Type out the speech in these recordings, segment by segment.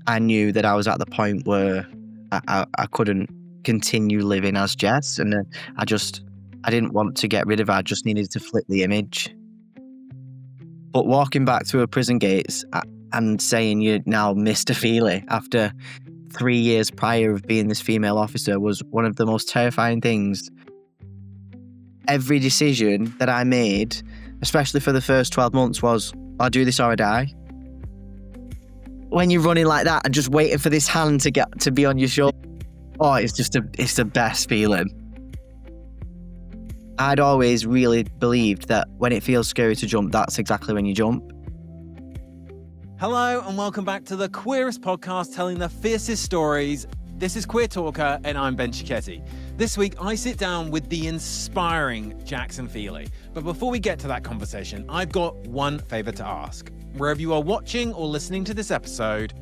I knew that I was at the point where I couldn't continue living as Jess, and I didn't want to get rid of her. I just needed to flip the image. But walking back through a prison gates and saying you're now Mr. Feeley after 3 years prior of being this female officer was one of the most terrifying things. Every decision that I made, especially for the first 12 months, was I'll do this or I die. When you're running like that and just waiting for this hand to be on your shoulder, oh, it's the best feeling. I'd always really believed that when it feels scary to jump, that's exactly when you jump. Hello and welcome back to the queerest podcast telling the fiercest stories. This is Queer Talker and I'm Ben Cicchetti. This week I sit down with the inspiring Jaxon Feeley. But before we get to that conversation, I've got one favour to ask. Wherever you are watching or listening to this episode,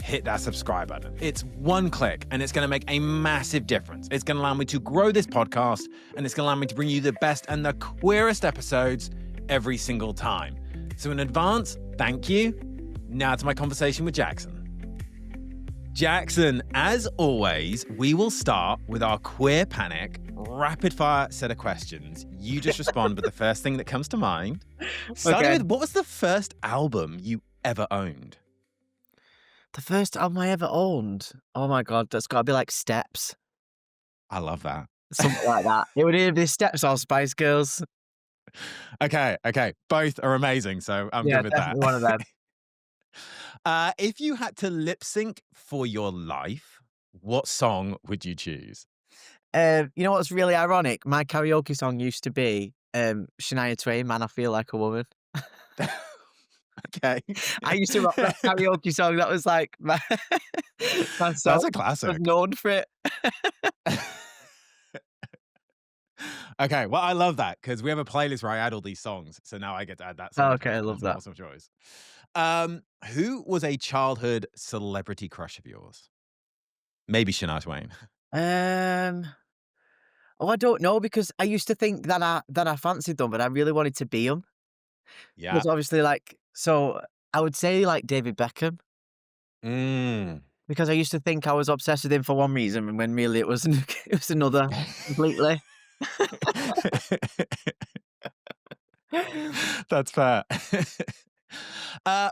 hit that subscribe button. It's one click and it's going to make a massive difference. It's going to allow me to grow this podcast and it's going to allow me to bring you the best and the queerest episodes every single time. So in advance, thank you. Now to my conversation with Jaxon. Jaxon, as always, we will start with our queer panic rapid fire set of questions. You just respond with the first thing that comes to mind. Starting with, what was the first album you ever owned? The first album I ever owned? Oh my God, that's got to be like Steps. I love that. Something like that. It would either be Steps or Spice Girls. Okay. Both are amazing, so I'm good with that. One of them. If you had to lip sync for your life, what song would you choose? You know what's really ironic? My karaoke song used to be Shania Twain, Man, I Feel Like a Woman. Okay. I used to rock that karaoke song. That was like my song. That's a classic. I was known for it. Okay, well, I love that because we have a playlist where I add all these songs. So now I get to add that song. Okay, I love that. Awesome choice. Who was a childhood celebrity crush of yours? Maybe Shania Twain. Oh, I don't know because I used to think that I fancied them, but I really wanted to be them. Yeah. Because obviously, so I would say like David Beckham. Because I used to think I was obsessed with him for one reason, and when really it was another completely. That's fair.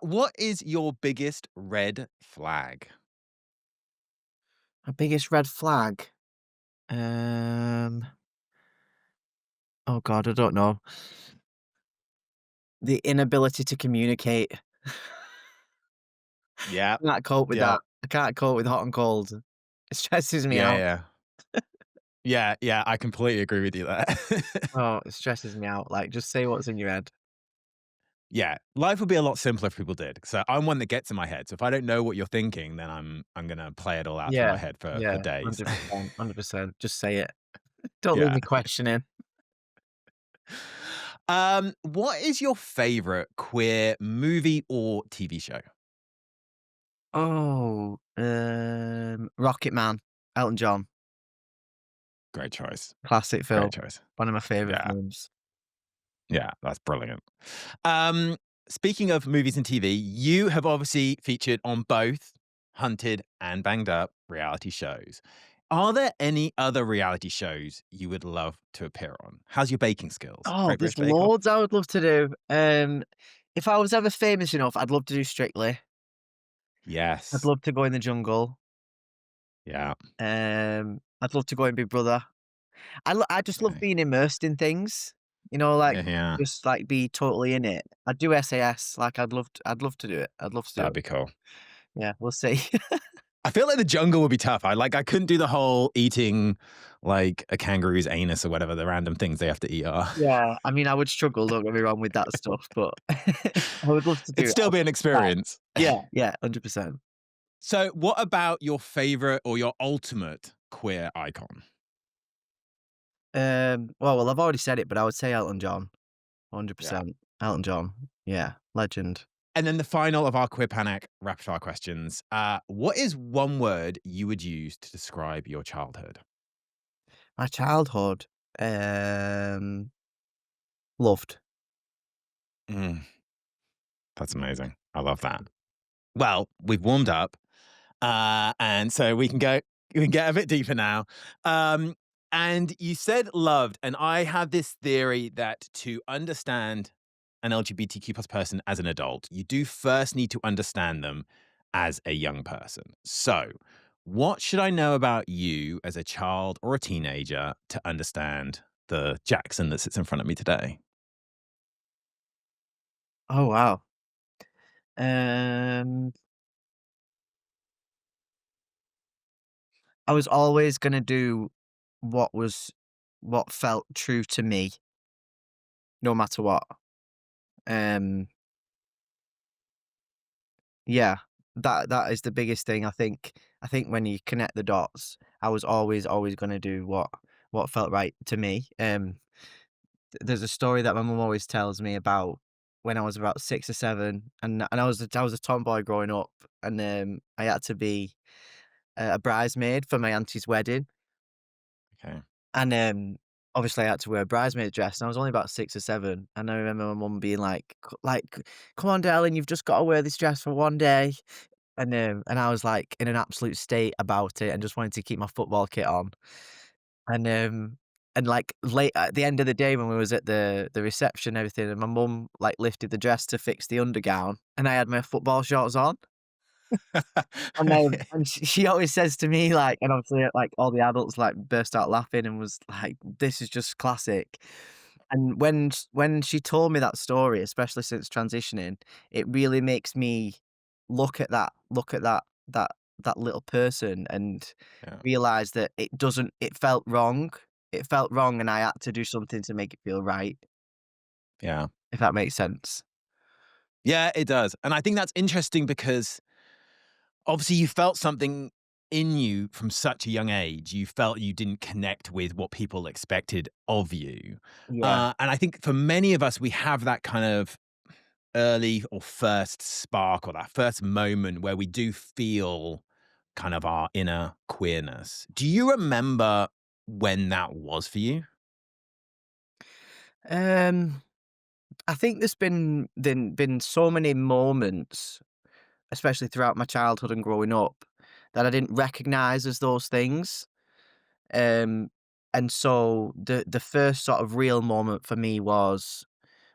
What is your biggest red flag? My biggest red flag? Oh God, I don't know. The inability to communicate. Yeah. I can't cope with that. I can't cope with hot and cold. It stresses me out. Yeah, I completely agree with you there. Oh, it stresses me out. Like, just say what's in your head. Yeah, life would be a lot simpler if people did. So I'm one that gets in my head. So if I don't know what you're thinking, then I'm gonna play it all out through my head for days. 100%. Just say it. Don't leave me questioning. What is your favorite queer movie or TV show? Oh, Rocket Man, Elton John. Great choice. Classic film. Great choice. One of my favorite films. Yeah, that's brilliant. Speaking of movies and TV, you have obviously featured on both Hunted and Banged Up reality shows. Are there any other reality shows you would love to appear on? How's your baking skills? Oh, there's loads I would love to do. If I was ever famous enough, I'd love to do Strictly. Yes. I'd love to go in the jungle. Yeah. I'd love to go in Big Brother. I just love being immersed in things. You know, just like be totally in it. I'd do SAS. Like I'd love to do it. I'd love to do it. That'd be cool. Yeah, we'll see. I feel like the jungle would be tough. I couldn't do the whole eating like a kangaroo's anus or whatever the random things they have to eat are. Yeah, I mean, I would struggle, don't get me wrong, with that stuff, but I would love to do it. It'd still be an experience. Yeah, 100%. So what about your favorite or your ultimate queer icon? Well, I've already said it, but I would say Elton John. 100%. Elton John. Yeah, legend. And then the final of our Queer Panic rapid fire questions. What is one word you would use to describe your childhood? My childhood, loved. That's amazing. I love that. Well, we've warmed up. And so we can get a bit deeper now. Um, and you said loved, and I have this theory that to understand an LGBTQ plus person as an adult, you do first need to understand them as a young person. So, what should I know about you as a child or a teenager to understand the Jackson that sits in front of me today? Oh, wow. Um, I was always gonna do what was what felt true to me, no matter what. Um, yeah, that is the biggest thing. I think when you connect the dots, I was always gonna do what felt right to me. There's a story that my mum always tells me about when I was about 6 or 7, and I was a tomboy growing up, and, I had to be a bridesmaid for my auntie's wedding, Okay. and, obviously I had to wear a bridesmaid dress, and I was only about 6 or 7, and I remember my mum being like, "Come on, darling, you've just gotta wear this dress for one day," and I was, like, in an absolute state about it and just wanted to keep my football kit on, and, like, late at the end of the day when we was at the reception and everything, and my mum, like, lifted the dress to fix the undergown, and I had my football shorts on. And she always says to me, like, and obviously, like, all the adults, like, burst out laughing and was like, "This is just classic." And when she told me that story, especially since transitioning, it really makes me look at that that little person and Yeah. realize that it felt wrong. It felt wrong, and I had to do something to make it feel right, Yeah. if that makes sense. Yeah, it does. And I think that's interesting because obviously you felt something in you from such a young age. You felt you didn't connect with what people expected of you. Yeah. And I think for many of us, we have that kind of early or first spark or that first moment where we do feel kind of our inner queerness. Do you remember when that was for you? Um, I think there's been so many moments, especially throughout my childhood and growing up, that I didn't recognize as those things. Um, and so the first sort of real moment for me was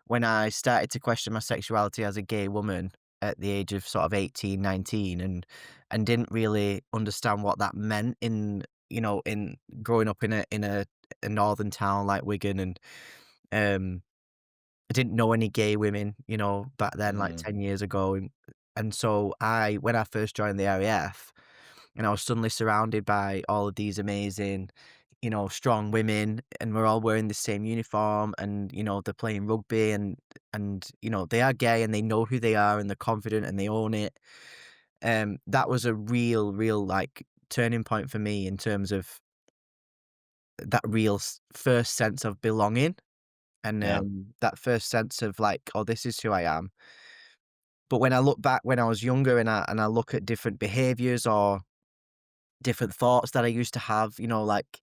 when I started to question my sexuality as a gay woman at the age of sort of 18, 19, and didn't really understand what that meant in growing up in a northern town like Wigan, and um I didn't know any gay women, back then, like Mm, 10 years ago, and so when I first joined the RAF, and I was suddenly surrounded by all of these amazing, strong women, and we're all wearing the same uniform, and, they're playing rugby, and they are gay, and they know who they are, and they're confident, and they own it. That was a real, like, turning point for me in terms of that real first sense of belonging. And, yeah. that first sense of like, "Oh, this is who I am." But when I look back when I was younger and I look at different behaviors or different thoughts that I used to have, like,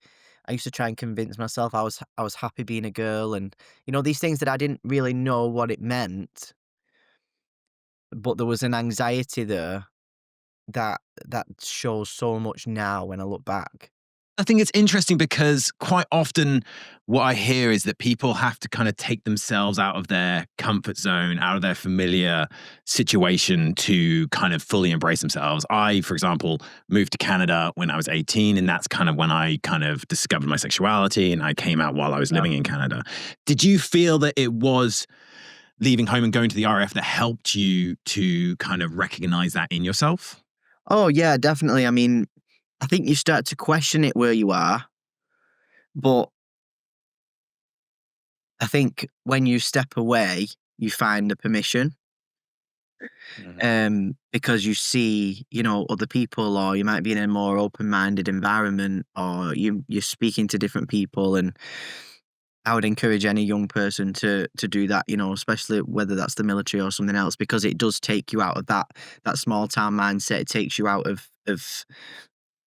I used to try and convince myself I was happy being a girl, and, these things that I didn't really know what it meant, but there was an anxiety there that shows so much now when I look back. I think it's interesting because quite often what I hear is that people have to kind of take themselves out of their comfort zone, out of their familiar situation to kind of fully embrace themselves. I, for example, moved to Canada when I was 18, and that's kind of when I kind of discovered my sexuality and I came out while I was Yeah. living in Canada. Did you feel that it was leaving home and going to the RF that helped you to kind of recognize that in yourself? Oh, yeah, definitely. I mean, I think you start to question it where you are, but I think when you step away, you find the permission, Mhm. because you see, other people, or you might be in a more open-minded environment, or you're speaking to different people, and I would encourage any young person to do that, especially whether that's the military or something else, because it does take you out of that small town mindset. It takes you out of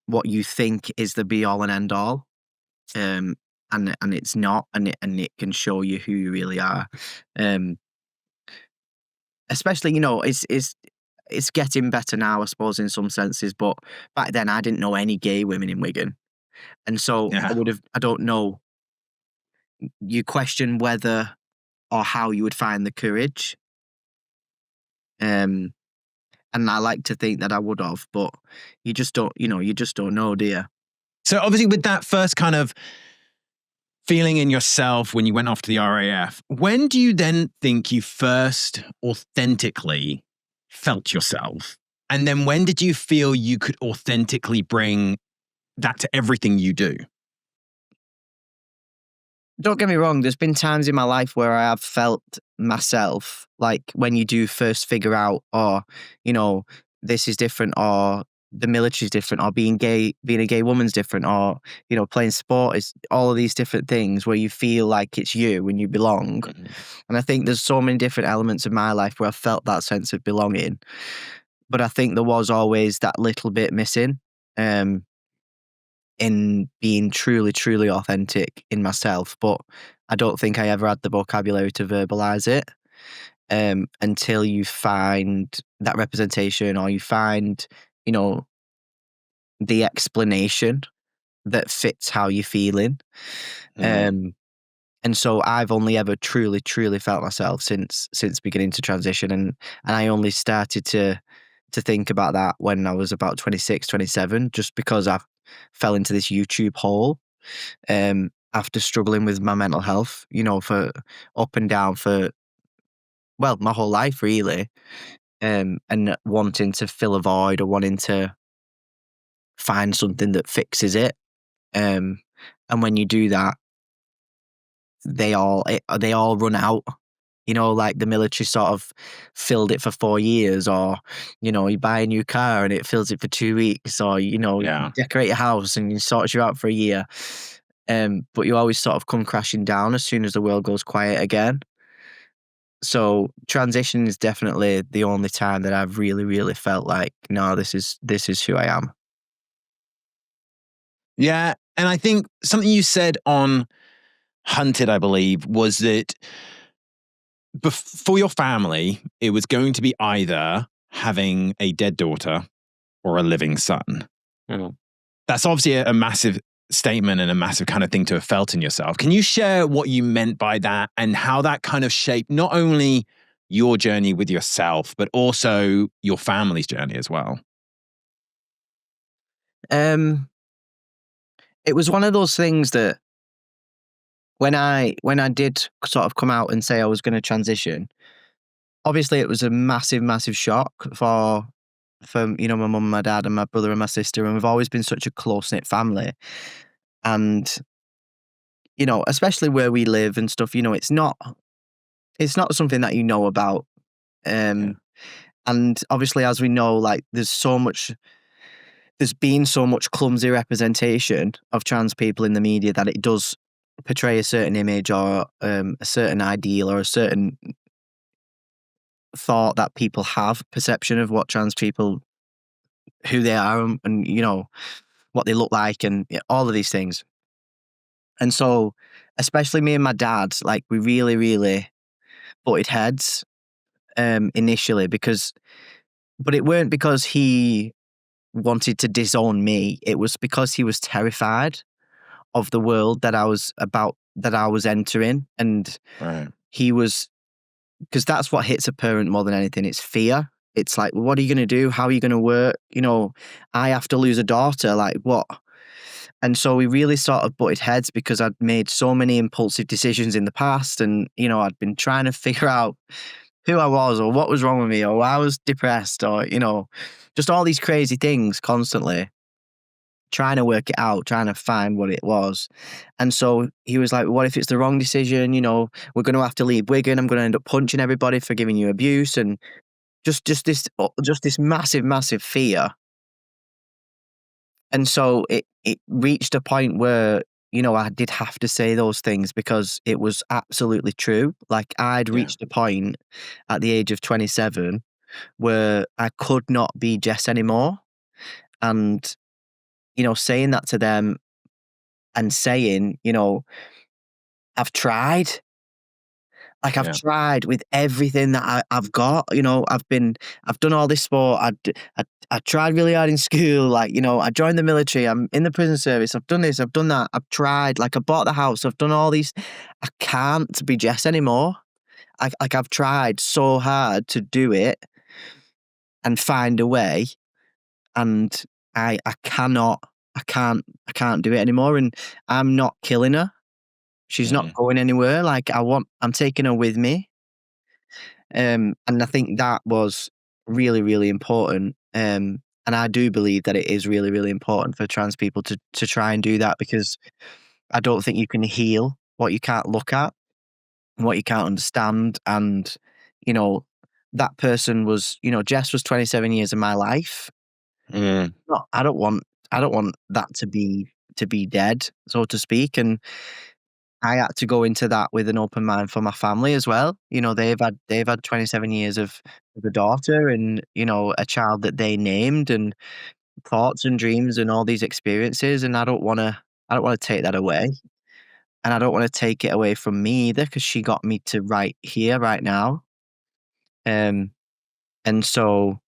what you think is the be all and end all. Um, and it's not, and it can show you who you really are. Um, Especially, it's it's getting better now, I suppose, in some senses. But back then, I didn't know any gay women in Wigan, and so Yeah. I don't know. You question whether or how you would find the courage. And I like to think that I would have, but you just don't. You just don't know, do you? So obviously, with that first kind of feeling in yourself when you went off to the RAF, when do you then think you first authentically felt yourself? And then when did you feel you could authentically bring that to everything you do? Don't get me wrong, there's been times in my life where I have felt myself, like when you do first figure out, or, this is different, or the military's different, or being a gay woman's different, or, playing sport is all of these different things where you feel like it's you and you belong. Mm-hmm. And I think there's so many different elements of my life where I felt that sense of belonging. But I think there was always that little bit missing. In being truly, truly authentic in myself. But I don't think I ever had the vocabulary to verbalize it until you find that representation, or you find, the explanation that fits how you're feeling. Mm. And so I've only ever truly, truly felt myself since beginning to transition. And I only started to think about that when I was about 26, 27, just because I fell into this YouTube hole after struggling with my mental health, for up and down for, well, my whole life really. And wanting to fill a void, or wanting to find something that fixes it. And when you do that, they all run out. Like the military sort of filled it for 4 years, or, you buy a new car and it fills it for 2 weeks, or, you Yeah. decorate your house and it sorts you out for a year. But you always sort of come crashing down as soon as the world goes quiet again. So transition is definitely the only time that I've really, really felt like, no, this is who I am. Yeah. And I think something you said on Hunted, I believe, was that for your family, it was going to be either having a dead daughter or a living son. Mm. That's obviously a massive statement and a massive kind of thing to have felt in yourself. Can you share what you meant by that and how that kind of shaped not only your journey with yourself, but also your family's journey as well? Um, it was one of those things that when I did sort of come out and say I was going to transition, obviously it was a massive, massive shock for my mum and my dad and my brother and my sister, and we've always been such a close knit family. And especially where we live and stuff, it's not something that you know about. Yeah. And obviously, as we know, like there's been so much clumsy representation of trans people in the media that it does portray a certain image, or a certain ideal, or a certain thought that people have, perception of what trans people, who they are, and what they look like, and all of these things. And so, especially me and my dad, like we really, really butted heads initially, but it weren't because he wanted to disown me. It was because he was terrified of the world that I was entering. And Right. he was, because that's what hits a parent more than anything. It's fear. It's like, what are you going to do? How are you going to work? I have to lose a daughter. Like what? And so we really sort of butted heads because I'd made so many impulsive decisions in the past, and I'd been trying to figure out who I was, or what was wrong with me, or why I was depressed, or just all these crazy things constantly, trying to work it out, trying to find what it was. And so he was like, what if it's the wrong decision? We're going to have to leave Wigan. I'm going to end up punching everybody for giving you abuse, and just this massive, massive fear. And so it reached a point where, I did have to say those things because it was absolutely true. Like I'd Yeah. reached a point at the age of 27 where I could not be Jess anymore. And, saying that to them and saying, I've tried, Like I've Yeah. tried with everything that I've got, I've done all this sport. I tried really hard in school. Like, I joined the military. I'm in the prison service. I've done this. I've done that. I've tried. Like I bought the house. I've done all these. I can't be Jess anymore. I've tried so hard to do it and find a way, and I cannot. I can't do it anymore. And I'm not killing her. She's not Mm. going anywhere. Like I'm taking her with me. And I think that was really, really important. And I do believe that it is really, really important for trans people to try and do that, because I don't think you can heal what you can't look at and what you can't understand. And, you know, that person was, Jess was 27 years of my life. Mm. No, I don't want that to be dead, so to speak. And I had to go into that with an open mind for my family as well. They've had 27 years of a daughter and, a child that they named, and thoughts and dreams and all these experiences, and I don't wanna take that away, and I don't wanna take it away from me either, because she got me to right here, right now. Um, and so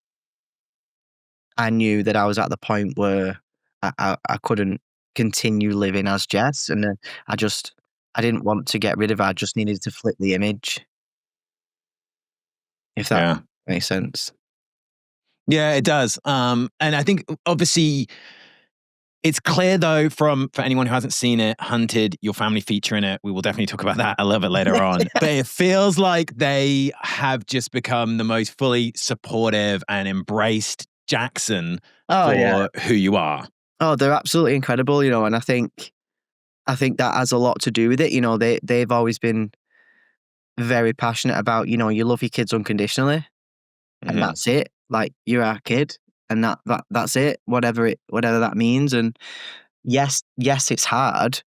I knew that I was at the point where I couldn't continue living as Jess, and then I didn't want to get rid of her. I just needed to flip the image, if that Yeah. makes sense. Yeah, it does. And I think obviously it's clear though for anyone who hasn't seen it, Hunted, your family feature in it. We will definitely talk about that a little bit later on. But it feels like they have just become the most fully supportive and embraced Jaxon Oh, yeah. for who you are. Oh, they're absolutely incredible, and I think that has a lot to do with it. They've always been very passionate about, you love your kids unconditionally, and Mhm. that's it. Like, you're our kid, and that's it, whatever that means. And yes, it's hard.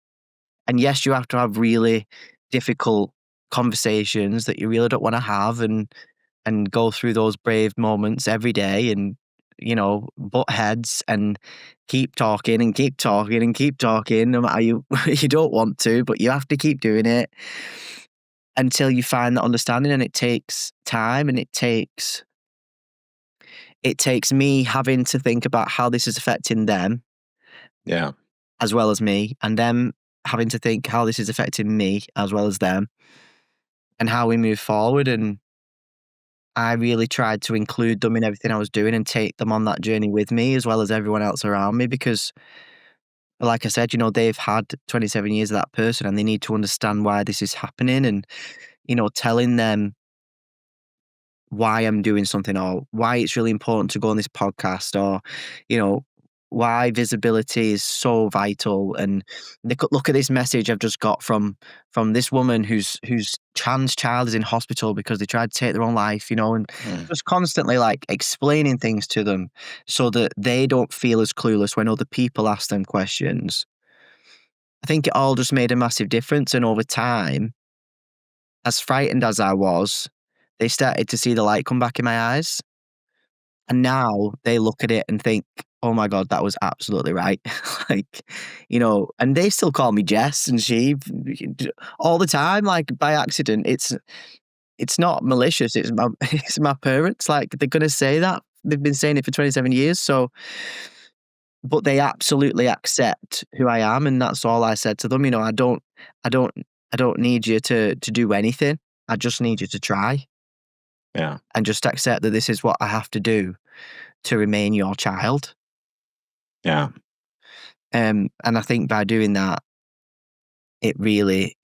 And yes, you have to have really difficult conversations that you really don't want to have, and go through those brave moments every day, and butt heads, and keep talking and keep talking and keep talking, no matter you don't want to, but you have to keep doing it until you find that understanding. And it takes time, and it takes me having to think about how this is affecting them Yeah. as well as me, and them having to think how this is affecting me as well as them, and how we move forward. And I really tried to include them in everything I was doing and take them on that journey with me, as well as everyone else around me, because like I said, they've had 27 years of that person, and they need to understand why this is happening. And, telling them why I'm doing something, or why it's really important to go on this podcast, or, you know, why visibility is so vital. And they could look at this message I've just got from this woman whose trans child is in hospital because they tried to take their own life, and Mm. just constantly like explaining things to them so that they don't feel as clueless when other people ask them questions. I think it all just made a massive difference. And over time, as frightened as I was, they started to see the light come back in my eyes. And now they look at it and think, "Oh my god, that was absolutely right." Like, and they still call me Jess and she all the time, like by accident. It's not malicious. It's my it's my parents. Like, they're gonna say that. They've been saying it for 27 years. So, but they absolutely accept who I am, and that's all I said to them. I don't, I don't need you to do anything. I just need you to try, Yeah. and just accept that this is what I have to do to remain your child. Yeah. And I think by doing that, it really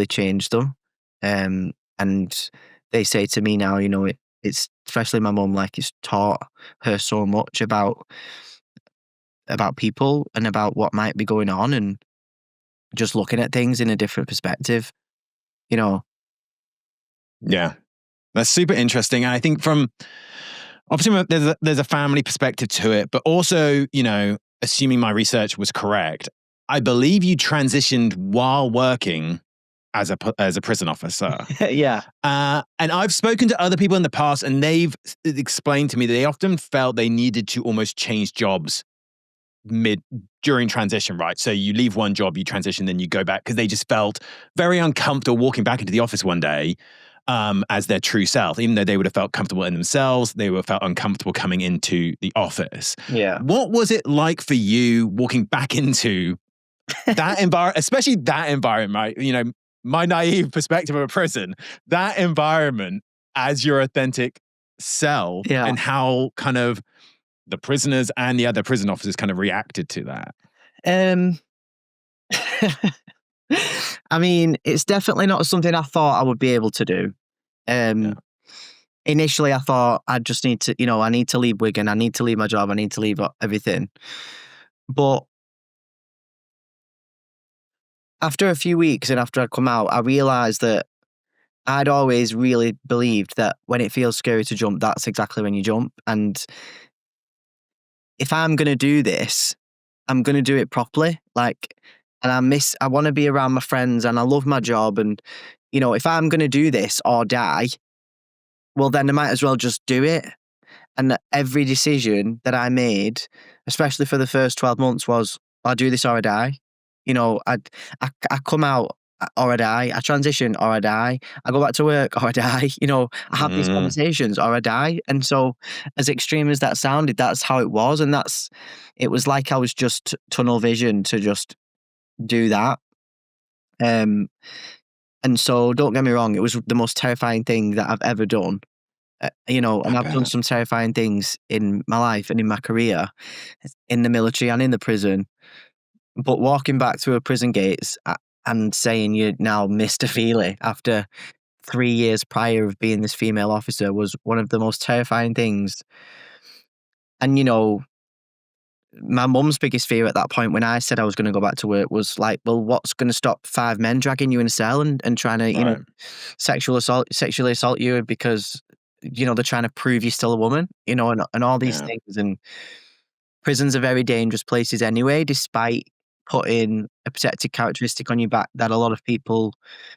changed them. And they say to me now, it's especially my mum, like, it's taught her so much about people and about what might be going on, and just looking at things in a different perspective, you know. Yeah. That's super interesting. And I think from obviously there's a family perspective to it, but also, assuming my research was correct, I believe you transitioned while working as a prison officer. Yeah. And I've spoken to other people in the past, and they've explained to me that they often felt they needed to almost change jobs during transition, right? So you leave one job, you transition, then you go back, because they just felt very uncomfortable walking back into the office one day as their true self, even though they would have felt comfortable in themselves, they would have felt uncomfortable coming into the office. Yeah. What was it like for you walking back into that environment, especially that environment, right? My naive perspective of a prison, that environment as your authentic self, Yeah. and how kind of the prisoners and the other prison officers kind of reacted to that? Um, I mean, it's definitely not something I thought I would be able to do. Yeah. Initially, I thought I just need to, I need to leave Wigan. I need to leave my job. I need to leave everything. But after a few weeks and after I come out, I realized that I'd always really believed that when it feels scary to jump, that's exactly when you jump. And if I'm going to do this, I'm going to do it properly. And I want to be around my friends and I love my job. And, if I'm going to do this or die, well, then I might as well just do it. And every decision that I made, especially for the first 12 months, was I do this or I die. I come out or I die. I transition or I die. I go back to work or I die. I have these conversations or I die. And so, as extreme as that sounded, that's how it was. And it was like I was just tunnel vision to just do that. And so, don't get me wrong, it was the most terrifying thing that I've ever done. And I've done some terrifying things in my life and in my career, in the military and in the prison. But walking back through a prison gates and saying you're now Mr. Feeley after 3 years prior of being this female officer was one of the most terrifying things. And, my mum's biggest fear at that point when I said I was going to go back to work was like, well, what's going to stop 5 men dragging you in a cell and trying to, sexually assault you because, they're trying to prove you're still a woman, and all these things. And prisons are very dangerous places anyway, despite putting a protected characteristic on your back that a lot of people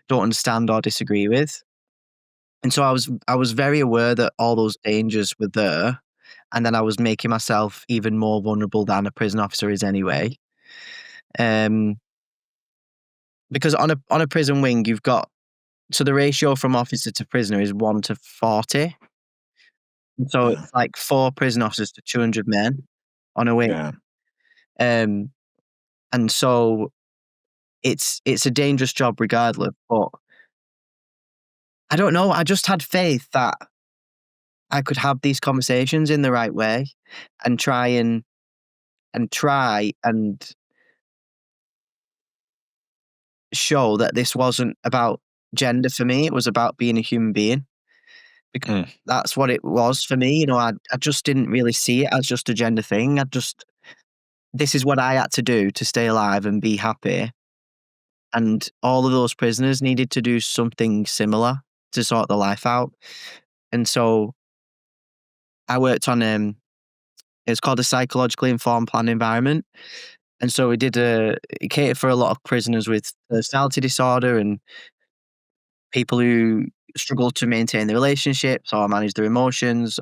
don't understand or disagree with. And so I was very aware that all those dangers were there, and then I was making myself even more vulnerable than a prison officer is anyway. Because on a prison wing, you've got, so the ratio from officer to prisoner is 1 to 40. So it's like 4 prison officers to 200 men on a wing. Yeah. And so it's a dangerous job regardless, but I don't know. I just had faith that I could have these conversations in the right way and try and show that this wasn't about gender for me. It was about being a human being, because that's what it was for me. I just didn't really see it as just a gender thing. This is what I had to do to stay alive and be happy. And all of those prisoners needed to do something similar to sort their life out. And so I worked on it's called a psychologically informed plan environment. And so it catered for a lot of prisoners with personality disorder and people who struggle to maintain their relationships or manage their emotions,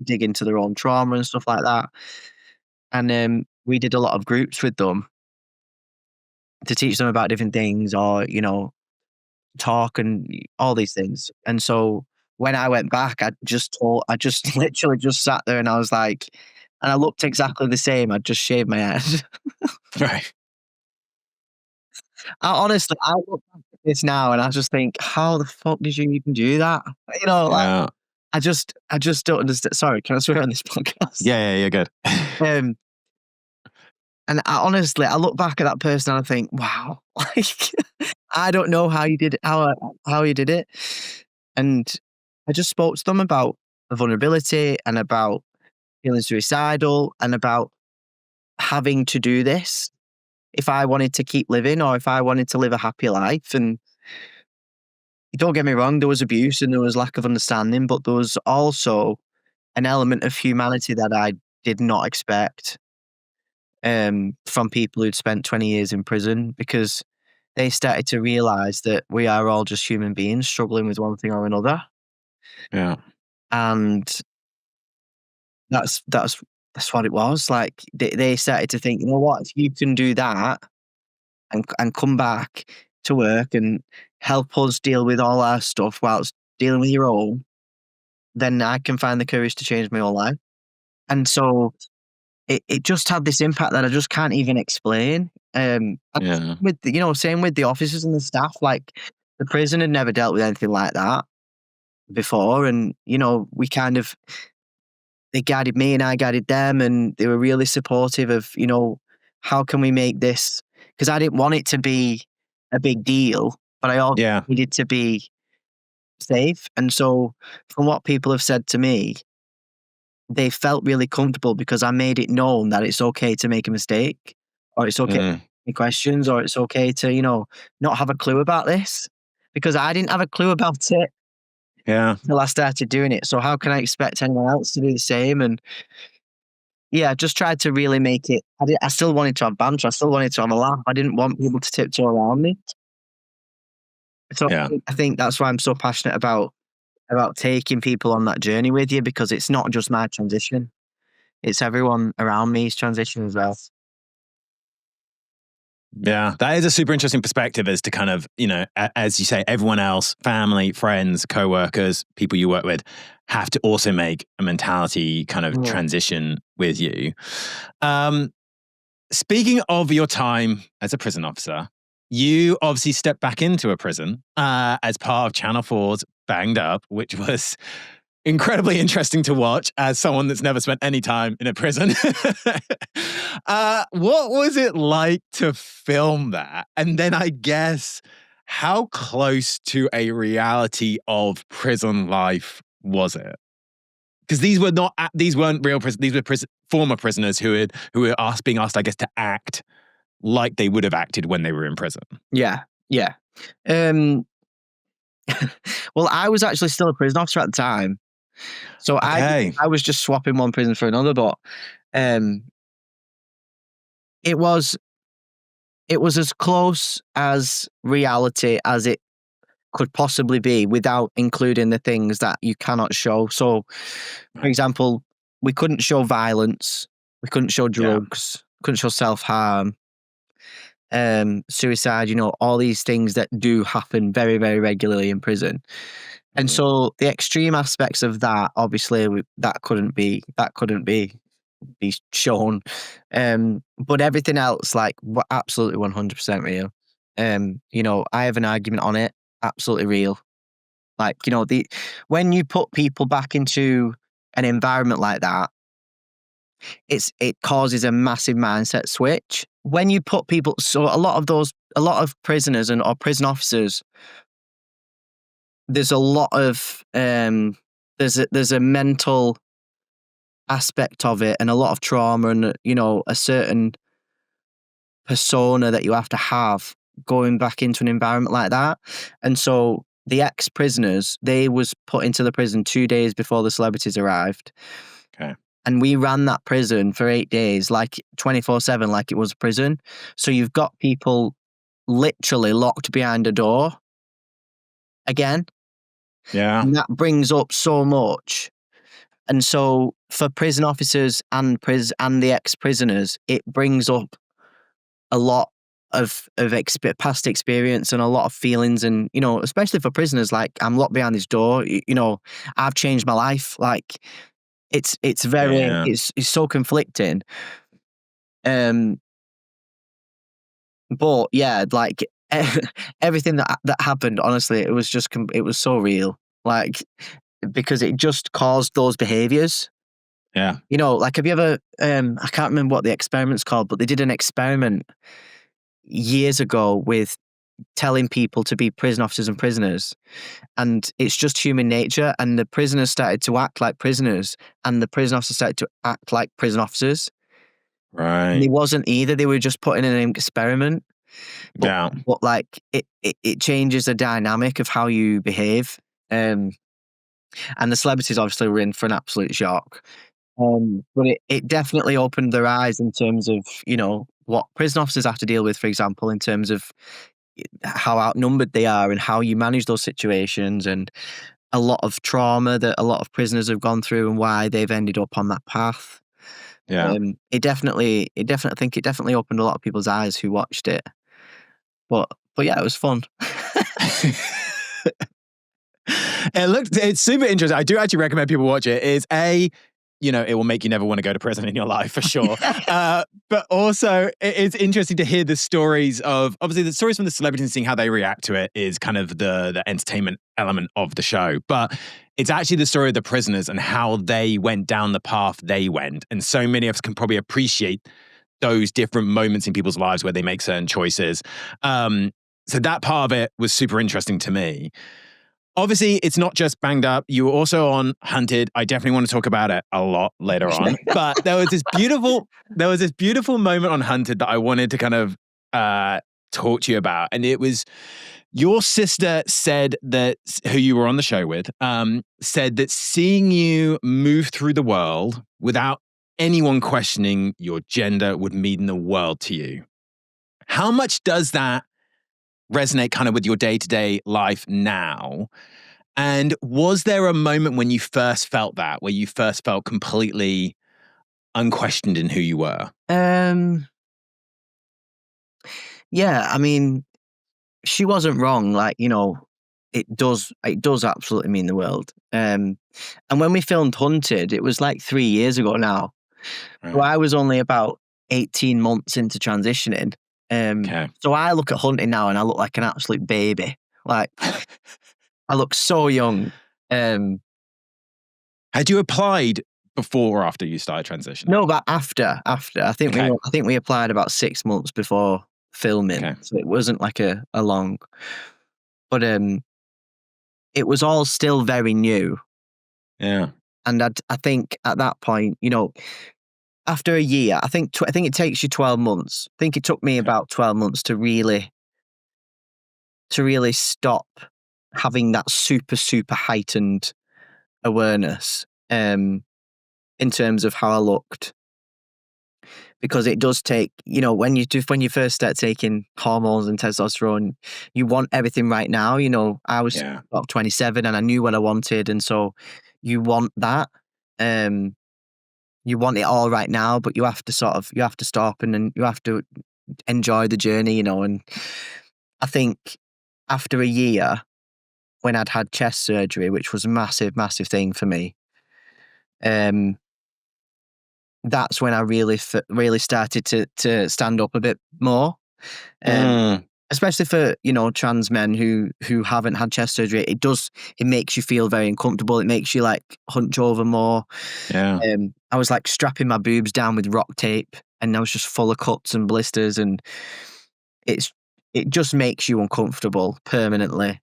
dig into their own trauma and stuff like that. And we did a lot of groups with them to teach them about different things or, talk and all these things. And so when I went back, I just literally just sat there and I was like, and I looked exactly the same. I just shaved my head. Right. Honestly, I look back at this now and I just think, how the fuck did you even do that? I just don't understand. Sorry, can I swear on this podcast? Yeah, good. And I look back at that person and I think, wow, I don't know how you did it, how you did it. And I just spoke to them about the vulnerability and about feeling suicidal and about having to do this if I wanted to keep living or if I wanted to live a happy life. And don't get me wrong, there was abuse and there was lack of understanding, but there was also an element of humanity that I did not expect from people who'd spent 20 years in prison, because they started to realize that we are all just human beings struggling with one thing or another. Yeah. And that's what it was. Like they started to think, you know what, if you can do that and come back to work and help us deal with all our stuff whilst dealing with your own, then I can find the courage to change my whole life. And so it just had this impact that I just can't even explain. And Yeah. with same with the officers and the staff. Like the prison had never dealt with anything like that before, and we kind of they guided me and I guided them, and they were really supportive of how can we make this, because I didn't want it to be a big deal, but I also Yeah. needed to be safe. And so, from what people have said to me, they felt really comfortable because I made it known that it's okay to make a mistake, or it's okay to Mm. ask me questions, or it's okay to, not have a clue about this, because I didn't have a clue about it Yeah. until I started doing it. So how can I expect anyone else to do the same? And yeah, I just tried to really make it. I still wanted to have banter. I still wanted to have a laugh. I didn't want people to tiptoe around me. So Yeah. I think that's why I'm so passionate about taking people on that journey with you, because it's not just my transition. It's everyone around me's transition as well. Yeah, that is a super interesting perspective as to kind of, as you say, everyone else, family, friends, co-workers, people you work with have to also make a mentality kind of Yeah. transition with you. Speaking of your time as a prison officer, you obviously stepped back into a prison as part of Channel 4's Banged Up, which was incredibly interesting to watch as someone that's never spent any time in a prison. What was it like to film that? And then I guess, how close to a reality of prison life was it? Because these weren't real prisoners. These were former prisoners who were being asked, I guess, to act like they would have acted when they were in prison. Yeah. Yeah. Well, I was actually still a prison officer at the time. So Okay. I was just swapping one prison for another, but it was as close as reality as it could possibly be without including the things that you cannot show. So, for example, we couldn't show violence, we couldn't show drugs, couldn't show self-harm, suicide, all these things that do happen very, very regularly in prison. And so the extreme aspects of that, obviously, that couldn't be shown. But everything else, like, absolutely 100% real. I have an argument on it. Absolutely real. Like, when you put people back into an environment like that, it causes a massive mindset switch. When you put people, so a lot of prisoners or prison officers, there's a lot of there's a mental aspect of it, and a lot of trauma, and a certain persona that you have to have going back into an environment like that. And so the ex-prisoners, they was put into the prison 2 days before the celebrities arrived. Okay. And we ran that prison for 8 days, like 24/7, like it was a prison. So you've got people literally locked behind a door again. Yeah. And that brings up so much. And so for prison officers and the ex-prisoners, it brings up a lot of past experience and a lot of feelings, and especially for prisoners, like, I'm locked behind this door. I've changed my life. Like, it's very it's so conflicting. But yeah, like, everything that happened, honestly, it was just it was so real. Like, because it just caused those behaviors. Yeah. Like, have you ever I can't remember what the experiment's called, but they did an experiment years ago with telling people to be prison officers and prisoners, and it's just human nature, and the prisoners started to act like prisoners, and the prison officers started to act like prison officers. Right. And it wasn't either, they were just putting in an experiment. But like, it changes the dynamic of how you behave. And the celebrities obviously were in for an absolute shock. But it definitely opened their eyes in terms of, what prison officers have to deal with, for example, in terms of how outnumbered they are and how you manage those situations, and a lot of trauma that a lot of prisoners have gone through and why they've ended up on that path. Yeah. I think it definitely opened a lot of people's eyes who watched it. But yeah, it was fun. It's super interesting. I do actually recommend people watch it. It will make you never want to go to prison in your life for sure. But also it's interesting to hear the stories of, obviously the stories from the celebrities and seeing how they react to it is kind of the entertainment element of the show. But it's actually the story of the prisoners and how they went down the path they went. And so many of us can probably appreciate those different moments in people's lives where they make certain choices. So that part of it was super interesting to me. Obviously, it's not just Banged Up. You were also on Hunted. I definitely want to talk about it a lot later on. But there was this beautiful moment on Hunted that I wanted to kind of talk to you about. And it was your sister said that, who you were on the show with, said that seeing you move through the world without anyone questioning your gender would mean the world to you. How much does that resonate kind of with your day-to-day life now? And was there a moment when you first felt that, where you first felt completely unquestioned in who you were? Yeah, I mean, she wasn't wrong. Like, it does absolutely mean the world. And when we filmed Hunted, it was like 3 years ago now. Right. So I was only about 18 months into transitioning. So I look at Hunting now and I look like an absolute baby. Like, I look so young. Had you applied before or after you started transitioning? No, but after. I think we applied about 6 months before filming. Okay. So it wasn't like a long, but it was all still very new. Yeah. And I think at that point, after a year, I think it takes you 12 months. I think it took me about 12 months to really stop having that super, super heightened awareness in terms of how I looked. Because it does take, when you first start taking hormones and testosterone, you want everything right now. I was about 27 and I knew what I wanted. And so you want that. You want it all right now, but you have to stop and then you have to enjoy the journey, and I think after a year when I'd had chest surgery, which was a massive, massive thing for me, that's when I really started to stand up a bit more. Especially for, trans men who haven't had chest surgery. It makes you feel very uncomfortable. It makes you like hunch over more. Yeah. I was like strapping my boobs down with rock tape and I was just full of cuts and blisters, and it just makes you uncomfortable permanently.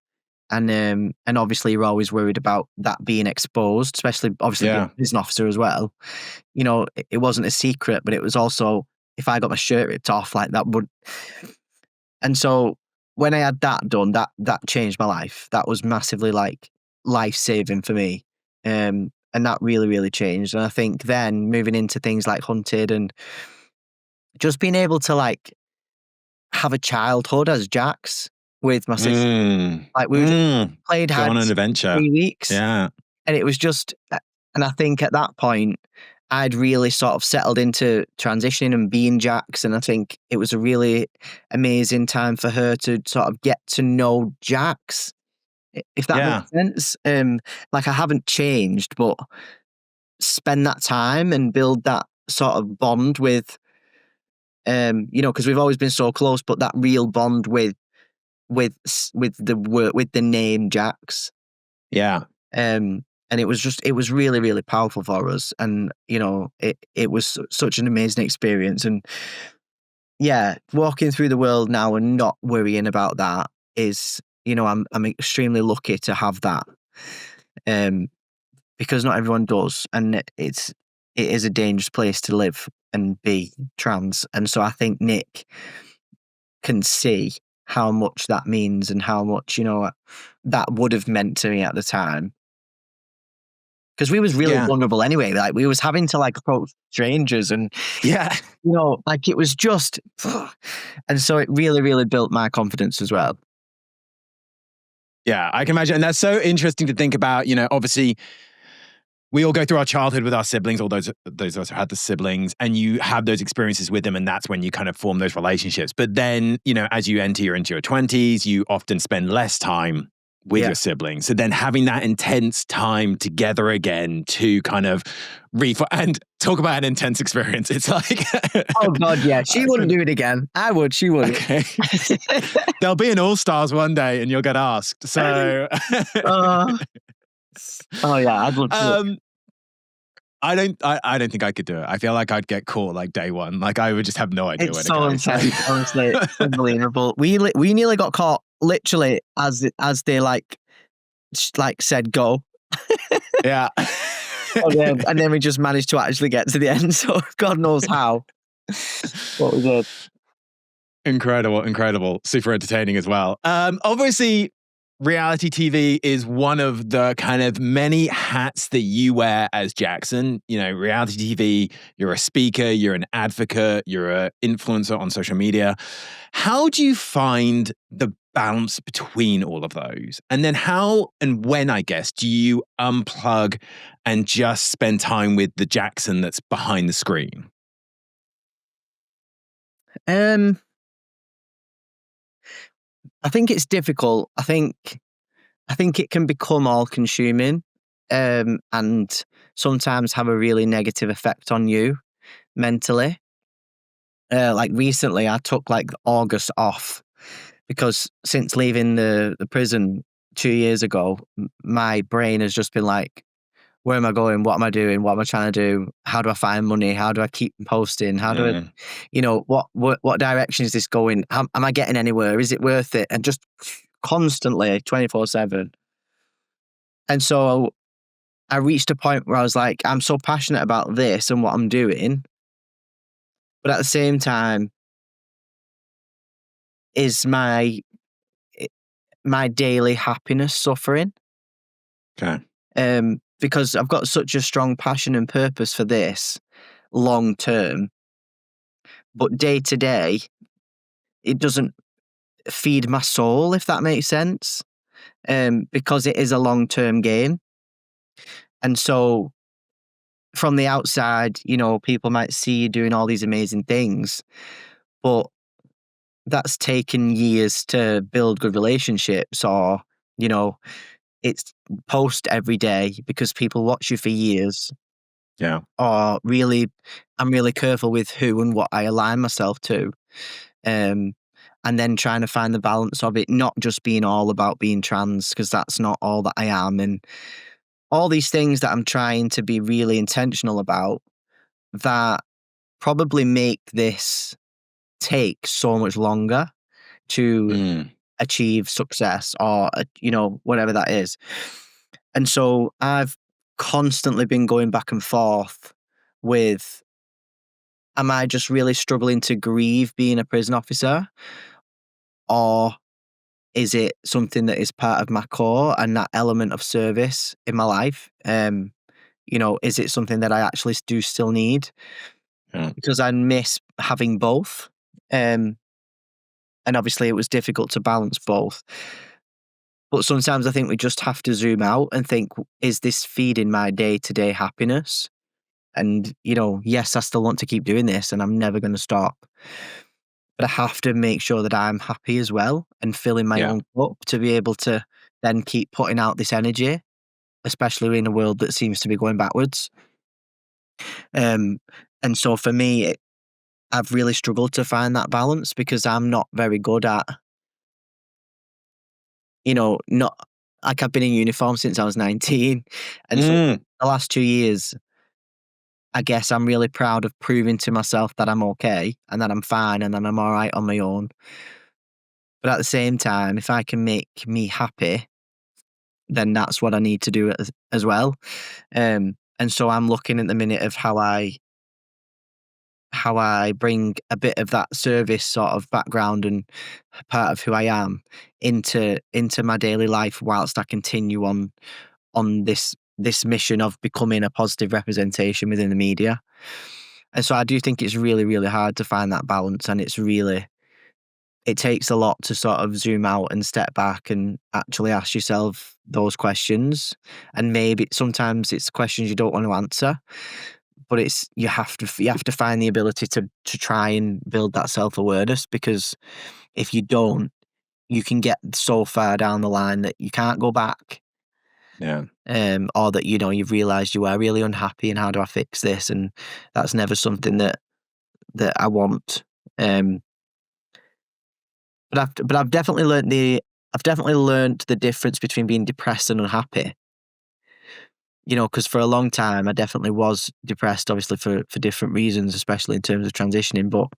And obviously you're always worried about that being exposed, especially obviously being a prison officer as well. It wasn't a secret, but it was also, if I got my shirt ripped off, like that would. And so when I had that done, that changed my life. That was massively like life-saving for me. And that really, really changed. And I think then moving into things like Hunted and just being able to like have a childhood as Jax with my sister. Like we played hard on an adventure. 3 weeks. Yeah. And it was just, and I think at that point, I'd really sort of settled into transitioning and being Jax. And I think it was a really amazing time for her to sort of get to know Jax, if that makes sense. Like I haven't changed, but spend that time and build that sort of bond with, because we've always been so close, but that real bond with the name Jax. Yeah. And it was really, really powerful for us. And, it was such an amazing experience. And yeah, walking through the world now and not worrying about that is, I'm extremely lucky to have that. Because not everyone does. And it is a dangerous place to live and be trans. And so I think Nick can see how much that means and how much, that would have meant to me at the time. Because we was really vulnerable anyway. Like we was having to like approach strangers and like it was just, and so it really, really built my confidence as well. Yeah, I can imagine. And that's so interesting to think about, obviously we all go through our childhood with our siblings, all those of us who had the siblings, and you have those experiences with them, and that's when you kind of form those relationships. But then, as you enter into your 20s, you often spend less time with Yeah. your siblings. So then having that intense time together again to kind of and talk about an intense experience. It's like, Oh God, yeah. She wouldn't do it again. I would. She wouldn't. okay. There'll be an All-Stars one day and you'll get asked. So, Oh yeah, I'd love to. I don't think I could do it. I feel like I'd get caught like day one. Like I would just have no idea It's where to so go. intense, honestly. It's unbelievable. We nearly got caught literally as they like said go. Yeah. And then we just managed to actually get to the end. So God knows how. What we did. Incredible. Super entertaining as well. Obviously, reality TV is one of the kind of many hats that you wear as Jaxon. You know, reality TV, you're a speaker, you're an advocate, you're an influencer on social media. How do you find the balance between all of those? And then how and when, I guess, do you unplug and just spend time with the Jaxon that's behind the screen? I think it's difficult. I think it can become all consuming, and sometimes have a really negative effect on you mentally. Like recently I took like August off because since leaving the prison 2 years ago, my brain has just been like, where am I going? What am I doing? What am I trying to do? How do I find money? How do I keep posting? How do I, what direction is this going? Am I getting anywhere? Is it worth it? And just constantly 24/7. And so I reached a point where I was like, I'm so passionate about this and what I'm doing, but at the same time, is my daily happiness suffering? Okay. Because I've got such a strong passion and purpose for this long term, but day to day, it doesn't feed my soul, if that makes sense. Because it is a long term game. And so from the outside, people might see you doing all these amazing things, but that's taken years to build good relationships, or, it's post every day because people watch you for years. Yeah. Or I'm really careful with who and what I align myself to. And then trying to find the balance of it, not just being all about being trans, because that's not all that I am. And all these things that I'm trying to be really intentional about that probably make this take so much longer to achieve success, or, whatever that is. And so I've constantly been going back and forth with, am I just really struggling to grieve being a prison officer? Or is it something that is part of my core and that element of service in my life? Is it something that I actually do still need? Yeah. Because I miss having both. And obviously it was difficult to balance both. But sometimes I think we just have to zoom out and think, is this feeding my day-to-day happiness? And, yes, I still want to keep doing this and I'm never going to stop. But I have to make sure that I'm happy as well and filling my own cup to be able to then keep putting out this energy, especially in a world that seems to be going backwards. And so for me, I've really struggled to find that balance because I'm not very good at, not like, I've been in uniform since I was 19. And so the last 2 years, I guess I'm really proud of proving to myself that I'm okay and that I'm fine and that I'm all right on my own. But at the same time, if I can make me happy, then that's what I need to do as well. And so I'm looking at the minute of how I bring a bit of that service sort of background and part of who I am into my daily life, whilst I continue on this mission of becoming a positive representation within the media. And so I do think it's really, really hard to find that balance, and it takes a lot to sort of zoom out and step back and actually ask yourself those questions. And maybe sometimes it's questions you don't want to answer, but you have to find the ability to try and build that self-awareness, because if you don't, you can get so far down the line that you can't go back. Yeah. Or that, you've realized you are really unhappy and how do I fix this? And that's never something that I want. But I've definitely learned the difference between being depressed and unhappy. Because for a long time I definitely was depressed, obviously for different reasons, especially in terms of transitioning. But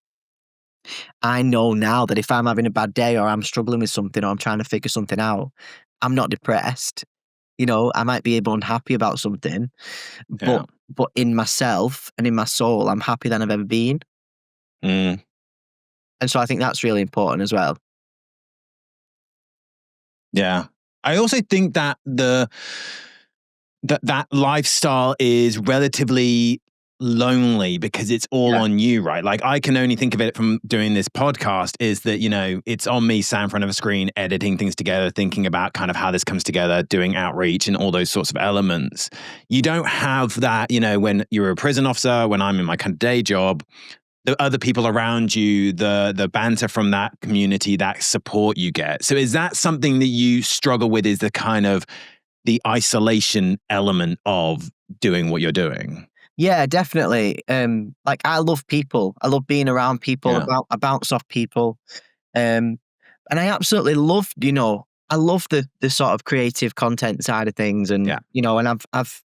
I know now that if I'm having a bad day or I'm struggling with something or I'm trying to figure something out, I'm not depressed. I might be unhappy about something, but Yeah. in myself and in my soul, I'm happier than I've ever been. Mm. And so I think that's really important as well. Yeah. I also think that that lifestyle is relatively lonely because it's all Yeah. on you, right? Like I can only think of it from doing this podcast is that, it's on me sat in front of a screen, editing things together, thinking about kind of how this comes together, doing outreach and all those sorts of elements. You don't have that, when you're a prison officer, when I'm in my kind of day job, the other people around you, the banter from that community, that support you get. So is that something that you struggle with, is the kind of the isolation element of doing what you're doing? Yeah, definitely. Like I love people. I love being around people. Yeah. I bounce off people. And I absolutely love, I love the sort of creative content side of things. And, Yeah. and I've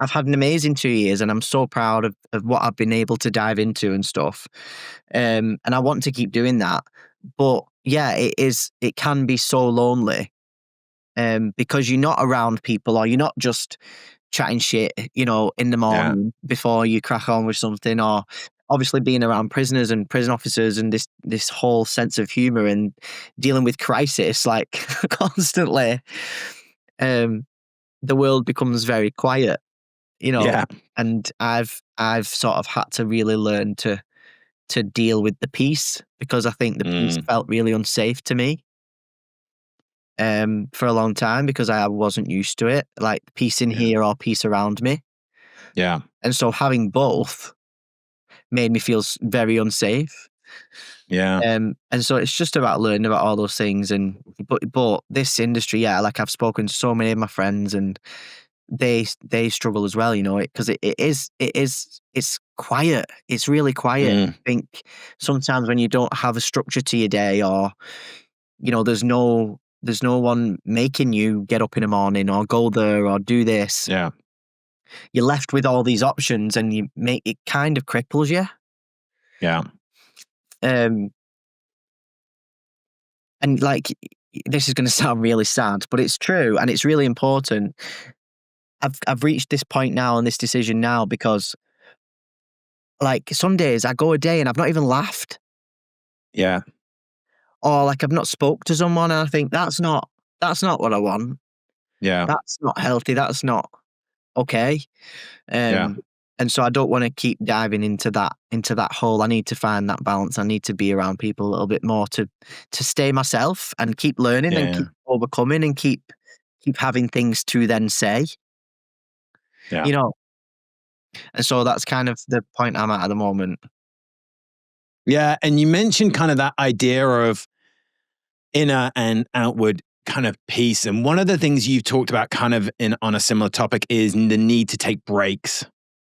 had an amazing 2 years and I'm so proud of what I've been able to dive into and stuff. And I want to keep doing that. But yeah, it can be so lonely. Because you're not around people or you're not just chatting shit, in the Yeah. morning before you crack on with something, or obviously being around prisoners and prison officers and this whole sense of humor and dealing with crisis like constantly. Um, the world becomes very quiet, Yeah. and I've sort of had to really learn to deal with the peace because I think the peace Mm. felt really unsafe to me. For a long time because I wasn't used to it, like peace in Yeah. here or peace around me. Yeah. And so having both made me feel very unsafe. Yeah. And so it's just about learning about all those things. And but this industry, yeah, like I've spoken to so many of my friends, and they struggle as well, because it's quiet. It's really quiet. Mm. I think sometimes when you don't have a structure to your day, or there's no one making you get up in the morning or go there or do this. Yeah. You're left with all these options, and it kind of cripples you. Yeah. Um, and like this is going to sound really sad, but it's true, and it's really important. I've reached this point now and this decision now because, like, some days I go a day and I've not even laughed, Yeah. or like I've not spoke to someone, and I think that's not what I want. Yeah. That's not healthy. That's not okay. Yeah. Um, and so I don't want to keep diving into that hole. I need to find that balance. I need to be around people a little bit more to stay myself and keep learning and Yeah. keep overcoming and keep having things to then say, Yeah. you know. And so that's kind of the point I'm at the moment. Yeah. And you mentioned kind of that idea of inner and outward kind of peace. And one of the things you've talked about kind of on a similar topic is the need to take breaks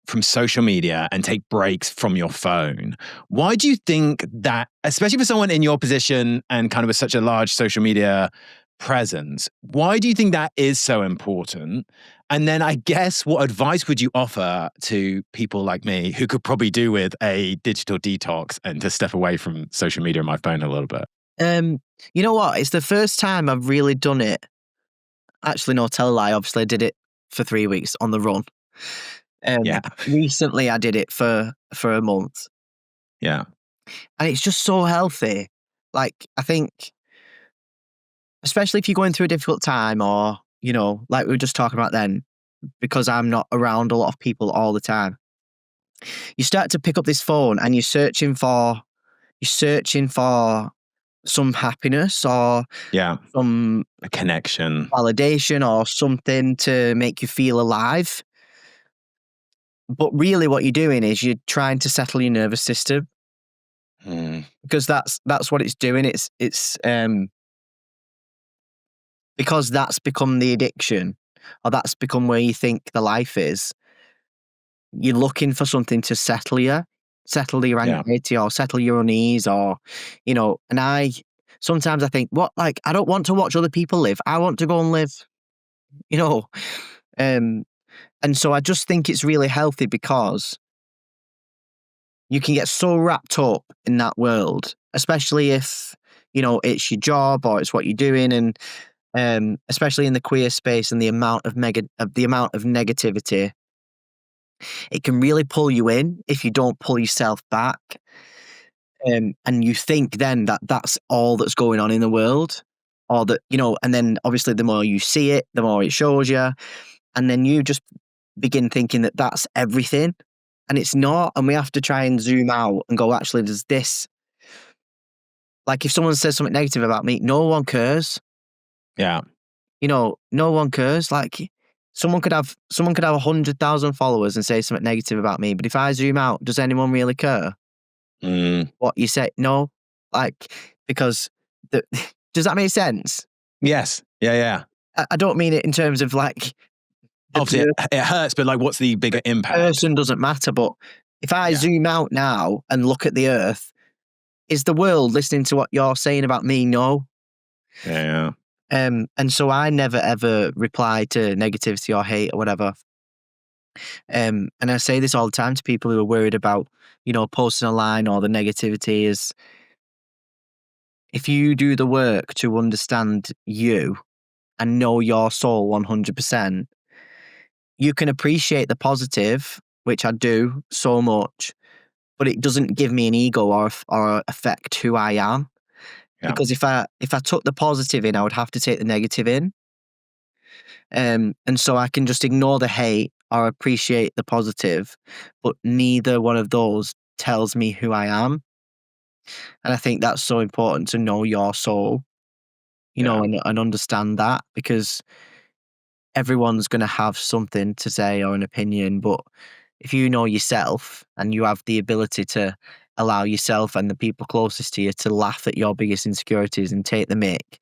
from social media and take breaks from your phone. Why do you think that, especially for someone in your position and kind of with such a large social media presence, why do you think that is so important? And then I guess what advice would you offer to people like me who could probably do with a digital detox and to step away from social media and my phone a little bit? You know what? It's the first time I've really done it. Actually, no, tell a lie. Obviously, I did it for 3 weeks on the run. Yeah. Recently, I did it for a month, Yeah. and it's just so healthy. Like, I think, especially if you're going through a difficult time, or like we were just talking about then, because I'm not around a lot of people all the time. You start to pick up this phone, and you're searching for some happiness or Yeah. some A connection. validation or something to make you feel alive. But really what you're doing is you're trying to settle your nervous system, Mm. because that's what it's doing. It's because that's become the addiction, or that's become where you think the life is. You're looking for something to settle your anxiety or settle your unease, or, and sometimes I think, I don't want to watch other people live. I want to go and live, you know. Um, and so I just think it's really healthy because you can get so wrapped up in that world, especially if, it's your job or it's what you're doing. And especially in the queer space and the amount of negativity, it can really pull you in if you don't pull yourself back. And you think then that that's all that's going on in the world, or that, and then obviously the more you see it, the more it shows you. And then you just begin thinking that that's everything. And it's not. And we have to try and zoom out and go, actually, there's this. Like if someone says something negative about me, no one cares. Yeah. No one cares. Like someone could have 100,000 followers and say something negative about me, but if I zoom out, does anyone really care what you say? No, because does that make sense? Yes. Yeah. I don't mean it in terms of like. Obviously, it hurts, but what's the bigger impact? Person doesn't matter, but if I zoom out now and look at the earth, is the world listening to what you're saying about me? No. Yeah. And so I never ever reply to negativity or hate or whatever. And I say this all the time to people who are worried about, posting a line or the negativity, is if you do the work to understand you and know your soul 100%, you can appreciate the positive, which I do so much, but it doesn't give me an ego or affect who I am. Yeah. Because if I took the positive in, I would have to take the negative in. And so I can just ignore the hate or appreciate the positive, but neither one of those tells me who I am. And I think that's so important to know your soul, and understand that, because everyone's going to have something to say or an opinion. But if you know yourself and you have the ability to allow yourself and the people closest to you to laugh at your biggest insecurities and take the mick,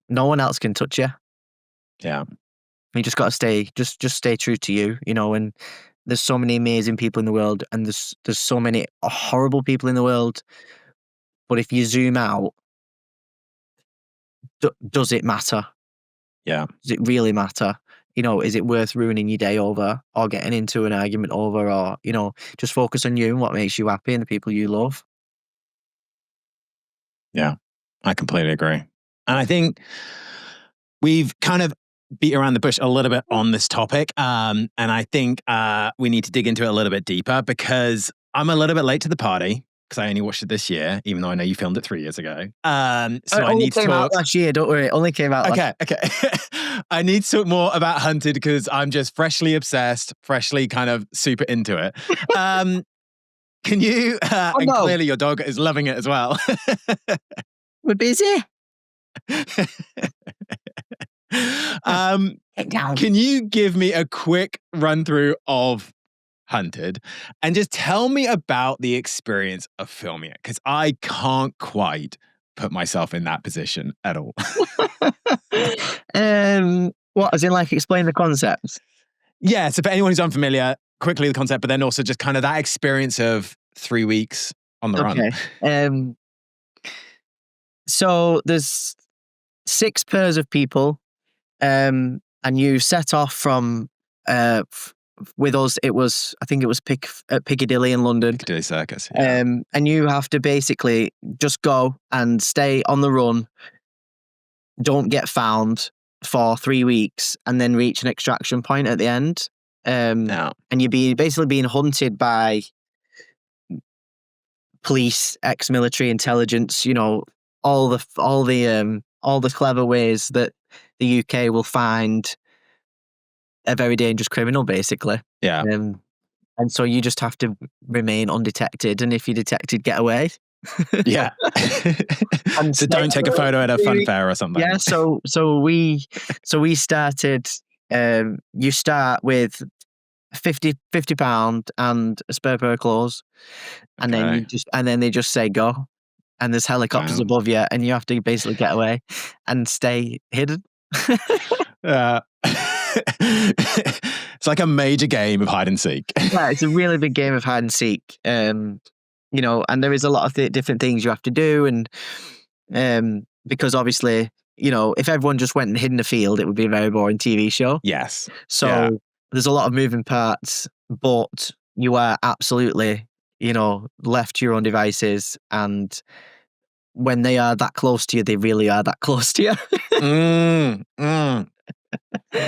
no one else can touch you. Yeah. You just got to just stay true to you, and there's so many amazing people in the world, and there's so many horrible people in the world. But if you zoom out, does it matter? Yeah. Does it really matter? Is it worth ruining your day over, or getting into an argument over, or, just focus on you and what makes you happy and the people you love? Yeah, I completely agree. And I think we've kind of beat around the bush a little bit on this topic. And I think we need to dig into it a little bit deeper, because I'm a little bit late to the party, because I only watched it this year, even though I know you filmed it 3 years ago. So I need to talk. Out last year, don't worry. It only came out Okay. I need to talk more about Hunted, because I'm just freshly obsessed, freshly kind of super into it. Can you, and clearly your dog is loving it as well. We're busy. Can you give me a quick run through of Hunted and just tell me about the experience of filming it? Because I can't quite put myself in that position at all. What, as in explain the concept? Yeah, so for anyone who's unfamiliar, quickly the concept, but then also just kind of that experience of 3 weeks on the run. So there's 6 pairs of people, and you set off from with us. I think it was Piccadilly in London. Piccadilly Circus. Yeah. And you have to basically just go and stay on the run, don't get found for 3 weeks, and then reach an extraction point at the end. And you're basically being hunted by police, ex-military intelligence, all the clever ways that the UK will find a very dangerous criminal, basically. Yeah. And so you just have to remain undetected, and if you're detected, get away. Yeah. So don't take a photo at a fun fair or something. Yeah. So we started. You start with £50 and a spare pair of clothes, and then they just say go, and there's helicopters above you, and you have to basically get away and stay hidden. It's like a major game of hide and seek. Yeah, it's a really big game of hide and seek. You know, and there is a lot of different things you have to do, and because obviously, you know, if everyone just went and hid in the field, it would be a very boring TV show. Yes. So there's a lot of moving parts, but you are absolutely, you know, left to your own devices, and when they are that close to you, they really are that close to you.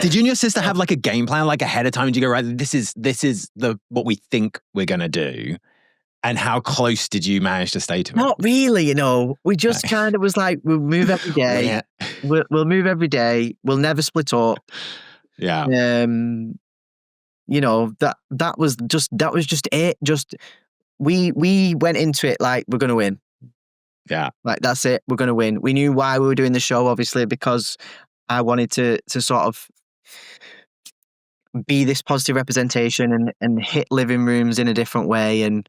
Did you and your sister have like a game plan, like ahead of time? Did you go, right, this is what we think we're going to do? And how close did you manage to stay to it? Not really, you know. We just kind of was like, we'll move every day. We'll move every day. We'll never split up. Yeah. You know, that was just it. Just we went into it like we're gonna win. Yeah. Like that's it. We're gonna win. We knew why we were doing the show, obviously, because I wanted to sort of be this positive representation and hit living rooms in a different way, and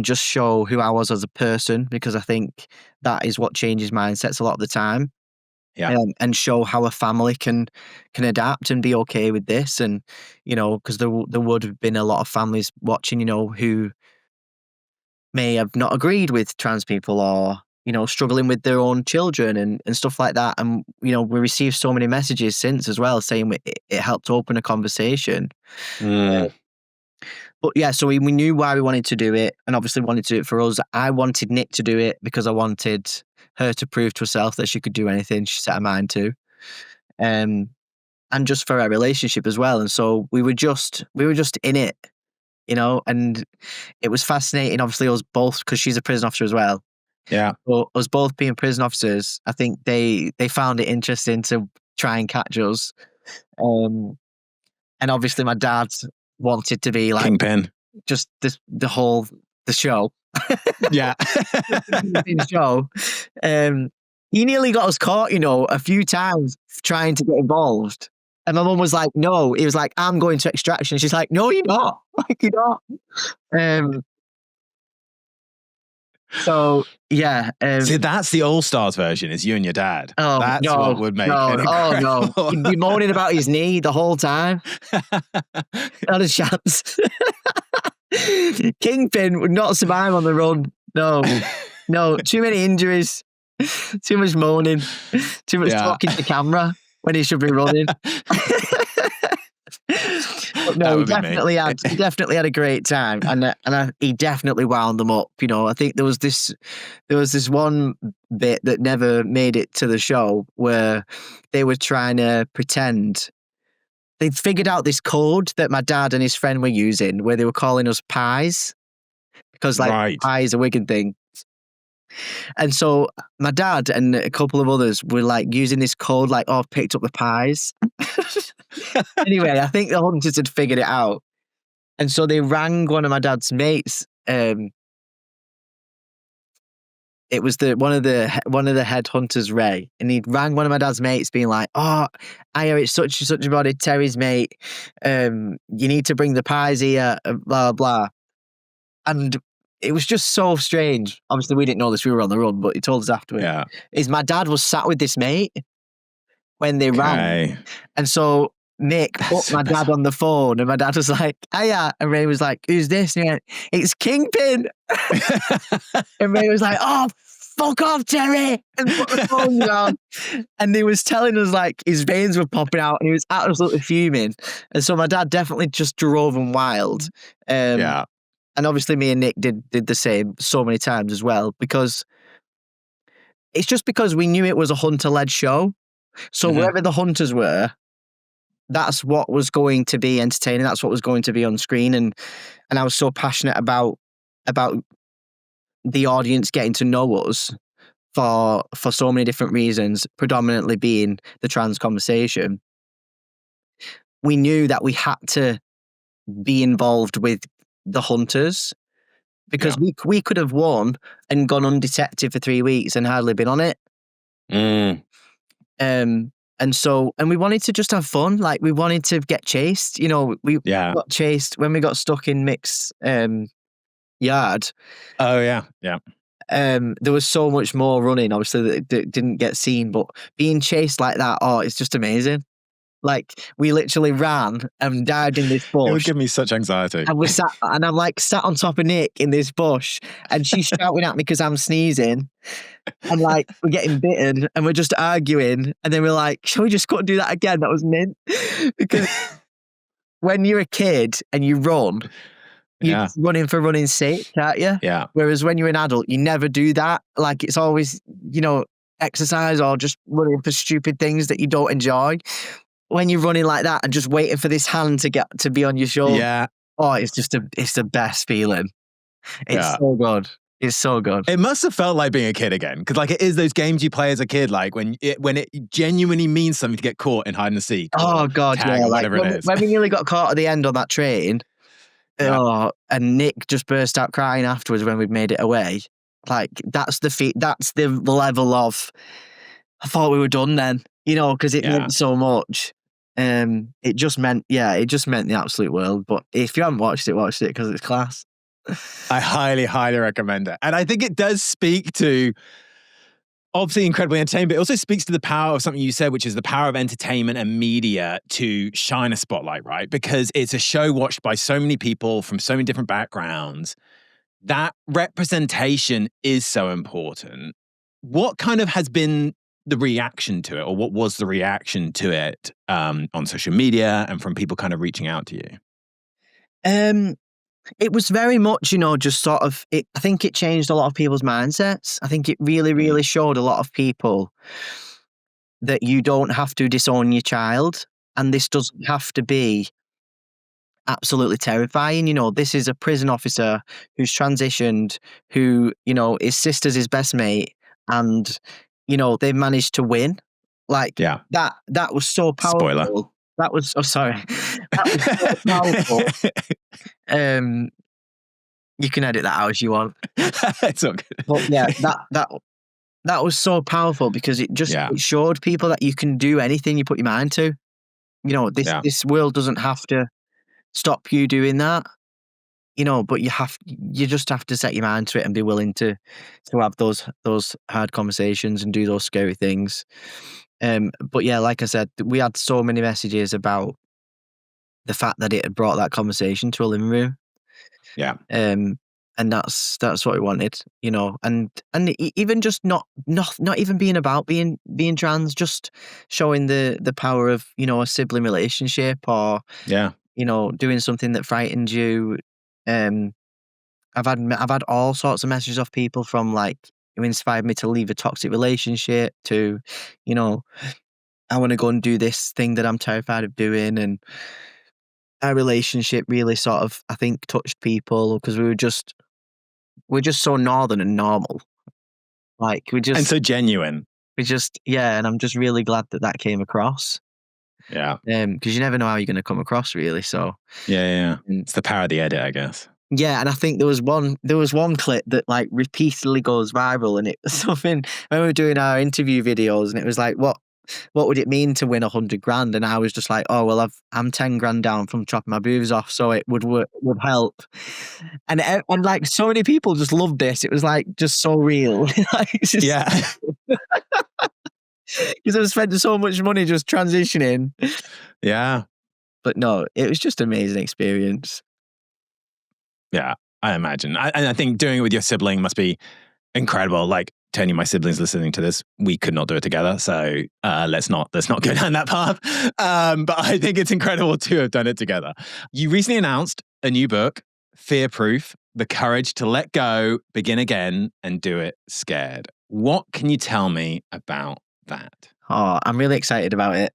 just show who I was as a person, because I think that is what changes mindsets a lot of the time. Yeah. And show how a family can adapt and be okay with this, and you know, because there would have been a lot of families watching, you know, who may have not agreed with trans people, or you know, struggling with their own children and stuff like that. And you know, we received so many messages since as well saying it helped open a conversation. But yeah, so we knew why we wanted to do it, and obviously wanted to do it for us. I wanted Nick to do it because I wanted her to prove to herself that she could do anything she set her mind to, and just for our relationship as well. And so we were just in it, you know. And it was fascinating, obviously, us both, because she's a prison officer as well. Yeah. But us both being prison officers, I think they found it interesting to try and catch us. And obviously, my dad wanted to be like Kingpin, just the show. Yeah. The show. He nearly got us caught, you know, a few times trying to get involved. And my mum was like, no. He was like, I'm going to extraction. She's like, no, you're not. Like, you're not. So yeah. See, that's the All Stars version, is you and your dad. Oh, that's no, what would make it incredible. no. He'd be moaning about his knee the whole time. Not a chance. Kingpin would not survive on the run. No, too many injuries, too much moaning, too much talking to camera when he should be running. But no, he definitely had a great time, and he definitely wound them up. You know, I think there was this one bit that never made it to the show where they were trying to pretend they'd figured out this code that my dad and his friend were using, where they were calling us pies, because like pie is a Wigan thing. And so my dad and a couple of others were like using this code, like, oh, I've picked up the pies. Anyway, I think the hunters had figured it out. And so they rang one of my dad's mates. It was one of the head hunters, Ray, and he rang one of my dad's mates, being like, "Oh, I hear it's such and such about it, Terry's mate. You need to bring the pies here, blah blah." And it was just so strange. Obviously, we didn't know this; we were on the run. But he told us afterwards. Yeah, is my dad was sat with this mate when they rang, and so Nick put my dad on the phone, and my dad was like, "Hiya," and Ray was like, "Who's this?" And he went, "It's Kingpin." And Ray was like, "Oh, fuck off, Terry," and put the phone down. And he was telling us like his veins were popping out, and he was absolutely fuming. And so my dad definitely just drove him wild. Yeah. And obviously me and Nick did the same so many times as well, because it's just because we knew it was a hunter-led show. So wherever the hunters were, that's what was going to be entertaining. That's what was going to be on screen. And I was so passionate about the audience getting to know us for so many different reasons, predominantly being the trans conversation. We knew that we had to be involved with the hunters, because we could have won and gone undetected for 3 weeks and hardly been on it. And we wanted to just have fun. Like, we wanted to get chased. You know, we got chased when we got stuck in Mick's yard. Oh yeah. there was so much more running, obviously, that didn't get seen, but being chased like that, it's just amazing. Like, we literally ran and dived in this bush. It would give me such anxiety. And I'm like sat on top of Nick in this bush, and she's shouting at me because I'm sneezing, and like we're getting bitten, and we're just arguing, and then we're like, shall we just go and do that again? That was mint. Because when you're a kid and you run, you're just running for running's sake, aren't you? Yeah. Whereas when you're an adult, you never do that. Like, it's always, exercise or just running for stupid things that you don't enjoy. When you're running like that and just waiting for this hand to be on your shoulder. Yeah. It's the best feeling. It's so good. It's so good. It must have felt like being a kid again. Because like it is those games you play as a kid, like when it genuinely means something to get caught in hide and seek. Oh God, tag, yeah. or Like whatever it is. when we nearly got caught at the end on that train, and Nick just burst out crying afterwards when we'd made it away. Like that's the level of, I thought we were done then, because it meant so much. It just meant the absolute world. But if you haven't watched it because it's class. I highly, highly recommend it. And I think it does speak to, obviously, incredibly entertaining, but it also speaks to the power of something you said, which is the power of entertainment and media to shine a spotlight, right? Because it's a show watched by so many people from so many different backgrounds. That representation is so important. What kind of has been the reaction to it, or what was the reaction to it on social media and from people kind of reaching out to you? It was very much, just sort of, I think it changed a lot of people's mindsets. I think it really, really showed a lot of people that you don't have to disown your child, and this doesn't have to be absolutely terrifying. This is a prison officer who's transitioned, who, his sister's his best mate, and, they've managed to win. Like, that was so powerful. Spoiler. That was, sorry. That was so powerful. You can edit that out as you want. It's all good. But yeah, that was so powerful because it just it showed people that you can do anything you put your mind to. This world doesn't have to stop you doing that. But you just have to set your mind to it and be willing to have those hard conversations and do those scary things. But yeah, like I said, we had so many messages about the fact that it had brought that conversation to a living room. Yeah. And that's what we wanted, and even just not even being about being trans, just showing the power of, a sibling relationship, or doing something that frightened you. I've had all sorts of messages off people from like, who inspired me to leave a toxic relationship to, I want to go and do this thing that I'm terrified of doing. And our relationship really sort of, I think, touched people because we're just so northern and normal. Like, and so genuine. And I'm just really glad that came across. Yeah. Because you never know how you're going to come across, really. So yeah. It's the power of the edit, I guess. Yeah, and I think there was one clip that like repeatedly goes viral, and it was something when we were doing our interview videos, and it was like, what would it mean to win 100 grand? And I was just like, oh well, I'm 10 grand down from chopping my boobs off, so it would help. And like so many people just loved this. It was like just so real. Because I've spent so much money just transitioning. Yeah, but no, it was just an amazing experience. Yeah, I imagine. I think doing it with your sibling must be incredible. Like, Tony, my siblings listening to this, we could not do it together. So let's not go down that path. But I think it's incredible to have done it together. You recently announced a new book, Fear Proof: The Courage to Let Go, Begin Again, and Do It Scared. What can you tell me about that? Oh, I'm really excited about it.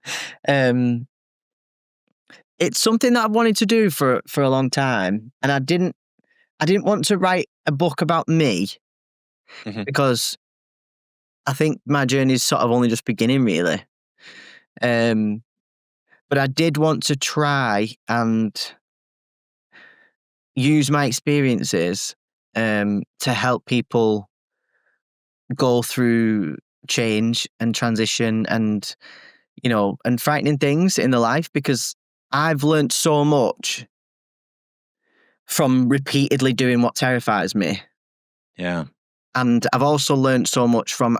It's something that I've wanted to do for a long time, and I didn't want to write a book about me because I think my journey is sort of only just beginning, really. But I did want to try and use my experiences to help people go through change and transition and, and frightening things in their life, because I've learned so much from repeatedly doing what terrifies me. Yeah. And I've also learned so much from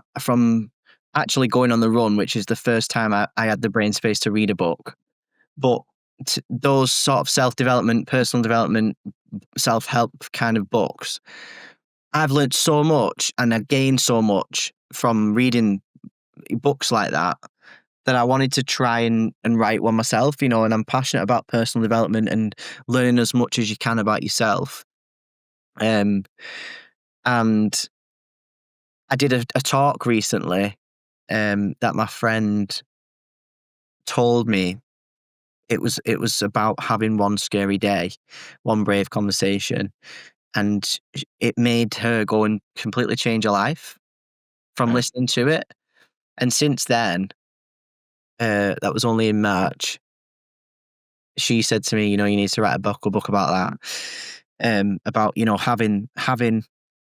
actually going on the run, which is the first time I had the brain space to read a book. But those sort of self-development, personal development, self-help kind of books, I've learned so much and I gained so much from reading books like that I wanted to try and write one myself, and I'm passionate about personal development and learning as much as you can about yourself. And I did a talk recently that my friend told me. It was about having one scary day, one brave conversation, and it made her go and completely change her life from Right. listening to it. And since then, that was only in March, she said to me, you need to write a book about that, about having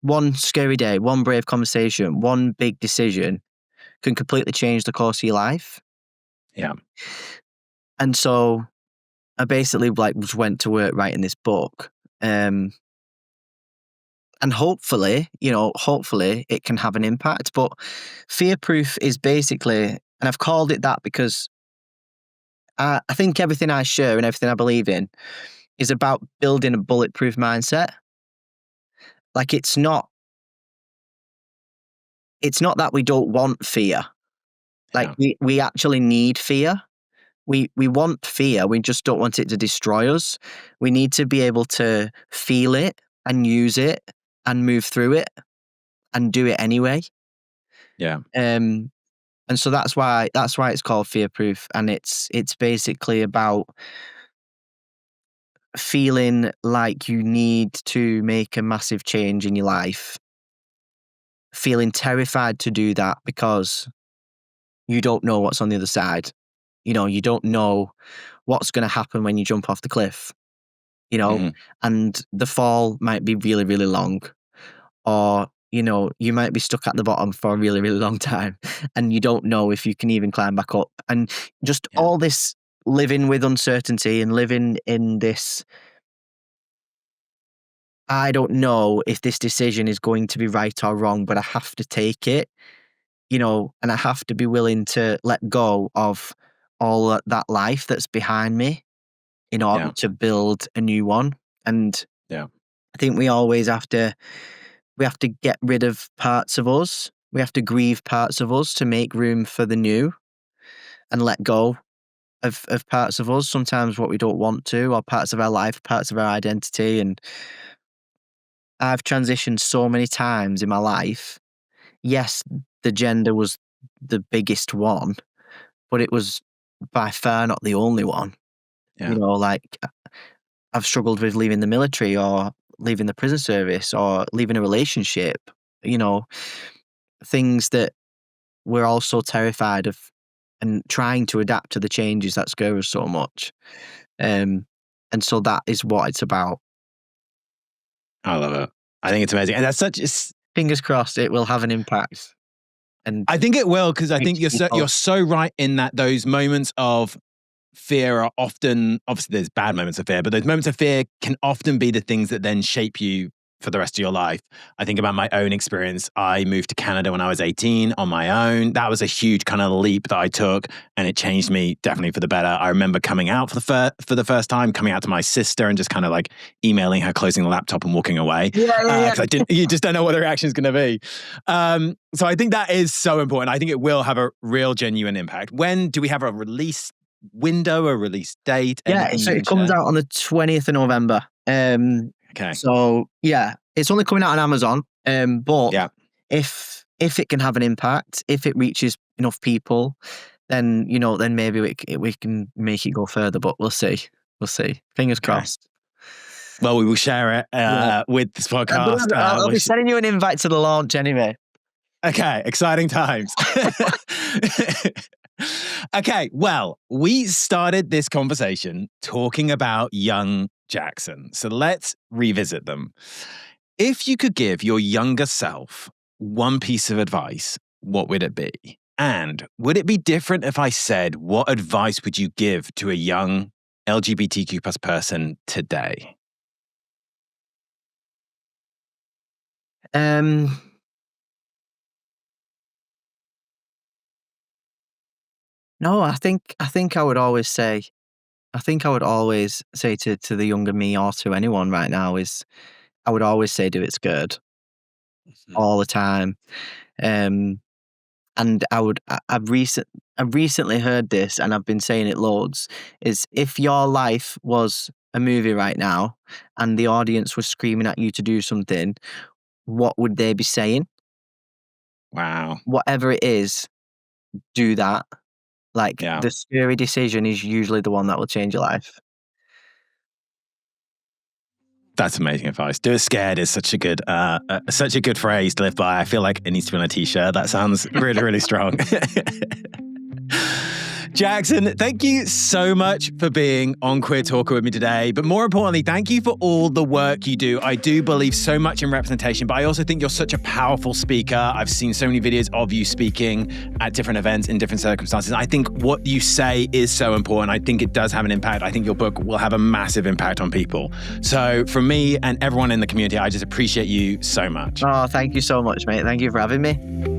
one scary day, one brave conversation, one big decision can completely change the course of your life. Yeah. And so I basically just went to work writing this book. And hopefully it can have an impact. But fear proof is basically, and I've called it that because I think everything I share and everything I believe in is about building a bulletproof mindset. Like it's not that we don't want fear. Like Yeah. we actually need fear. We want fear. We just don't want it to destroy us. We need to be able to feel it and use it and move through it and do it anyway. Yeah. And so that's why it's called fear proof. And it's basically about feeling like you need to make a massive change in your life, feeling terrified to do that because you don't know what's on the other side. You don't know what's going to happen when you jump off the cliff, Mm-hmm. and the fall might be really, really long, or, you might be stuck at the bottom for a really, really long time and you don't know if you can even climb back up. And just Yeah. all this living with uncertainty and living in this, I don't know if this decision is going to be right or wrong, but I have to take it, and I have to be willing to let go of all that life that's behind me in order Yeah. to build a new one. And Yeah. I think we have to get rid of parts of us. We have to grieve parts of us to make room for the new and let go of parts of us, sometimes what we don't want to, or parts of our life, parts of our identity. And I've transitioned so many times in my life. Yes, the gender was the biggest one, but it was by far not the only one. Yeah. Like I've struggled with leaving the military or leaving the prison service or leaving a relationship, things that we're all so terrified of and trying to adapt to the changes that scare us so much. And so that is what it's about. I love it. I think it's amazing. And that's Fingers crossed it will have an impact. And I think it will, because I reach think you're people. so right in that those moments of fear are often, obviously there's bad moments of fear, but those moments of fear can often be the things that then shape you for the rest of your life. I think about my own experience. I moved to Canada when I was 18 on my own. That was a huge kind of leap that I took, and it changed me definitely for the better. I remember coming out for the first time, coming out to my sister and just kind of like emailing her, closing the laptop and walking away. Yeah. Because you just don't know what the reaction is going to be. So I think that is so important. I think it will have a real genuine impact. When do we have a release window, a release date? Yeah, so it comes out on the 20th of November. Okay. So yeah, it's only coming out on Amazon. But Yeah. if it can have an impact, if it reaches enough people, then then maybe we can make it go further. But we'll see. Fingers crossed. Well, we will share it with this podcast. I'll be sending you an invite to the launch anyway. Okay, exciting times. Okay, well, we started this conversation talking about young Jaxon. So let's revisit them. If you could give your younger self one piece of advice, what would it be? And would it be different if I said, what advice would you give to a young LGBTQ plus person today? No, I think I would always say to the younger me or to anyone right now is I would always say do it scared Mhm. all the time. Um, and I've recently heard this, and I've been saying it loads, is if your life was a movie right now and the audience was screaming at you to do something, what would they be saying? Wow. Whatever it is, do that. Like, Yeah. the scary decision is usually the one that will change your life. That's amazing advice. Do it scared is such a good phrase to live by. I feel like it needs to be on a t-shirt. That sounds really, really strong. Jaxon, thank you so much for being on Queer Talker with me today. But more importantly, thank you for all the work you do. I do believe so much in representation, but I also think you're such a powerful speaker. I've seen so many videos of you speaking at different events in different circumstances. I think what you say is so important. I think it does have an impact. I think your book will have a massive impact on people. So from me and everyone in the community, I just appreciate you so much. Oh, thank you so much, mate. Thank you for having me.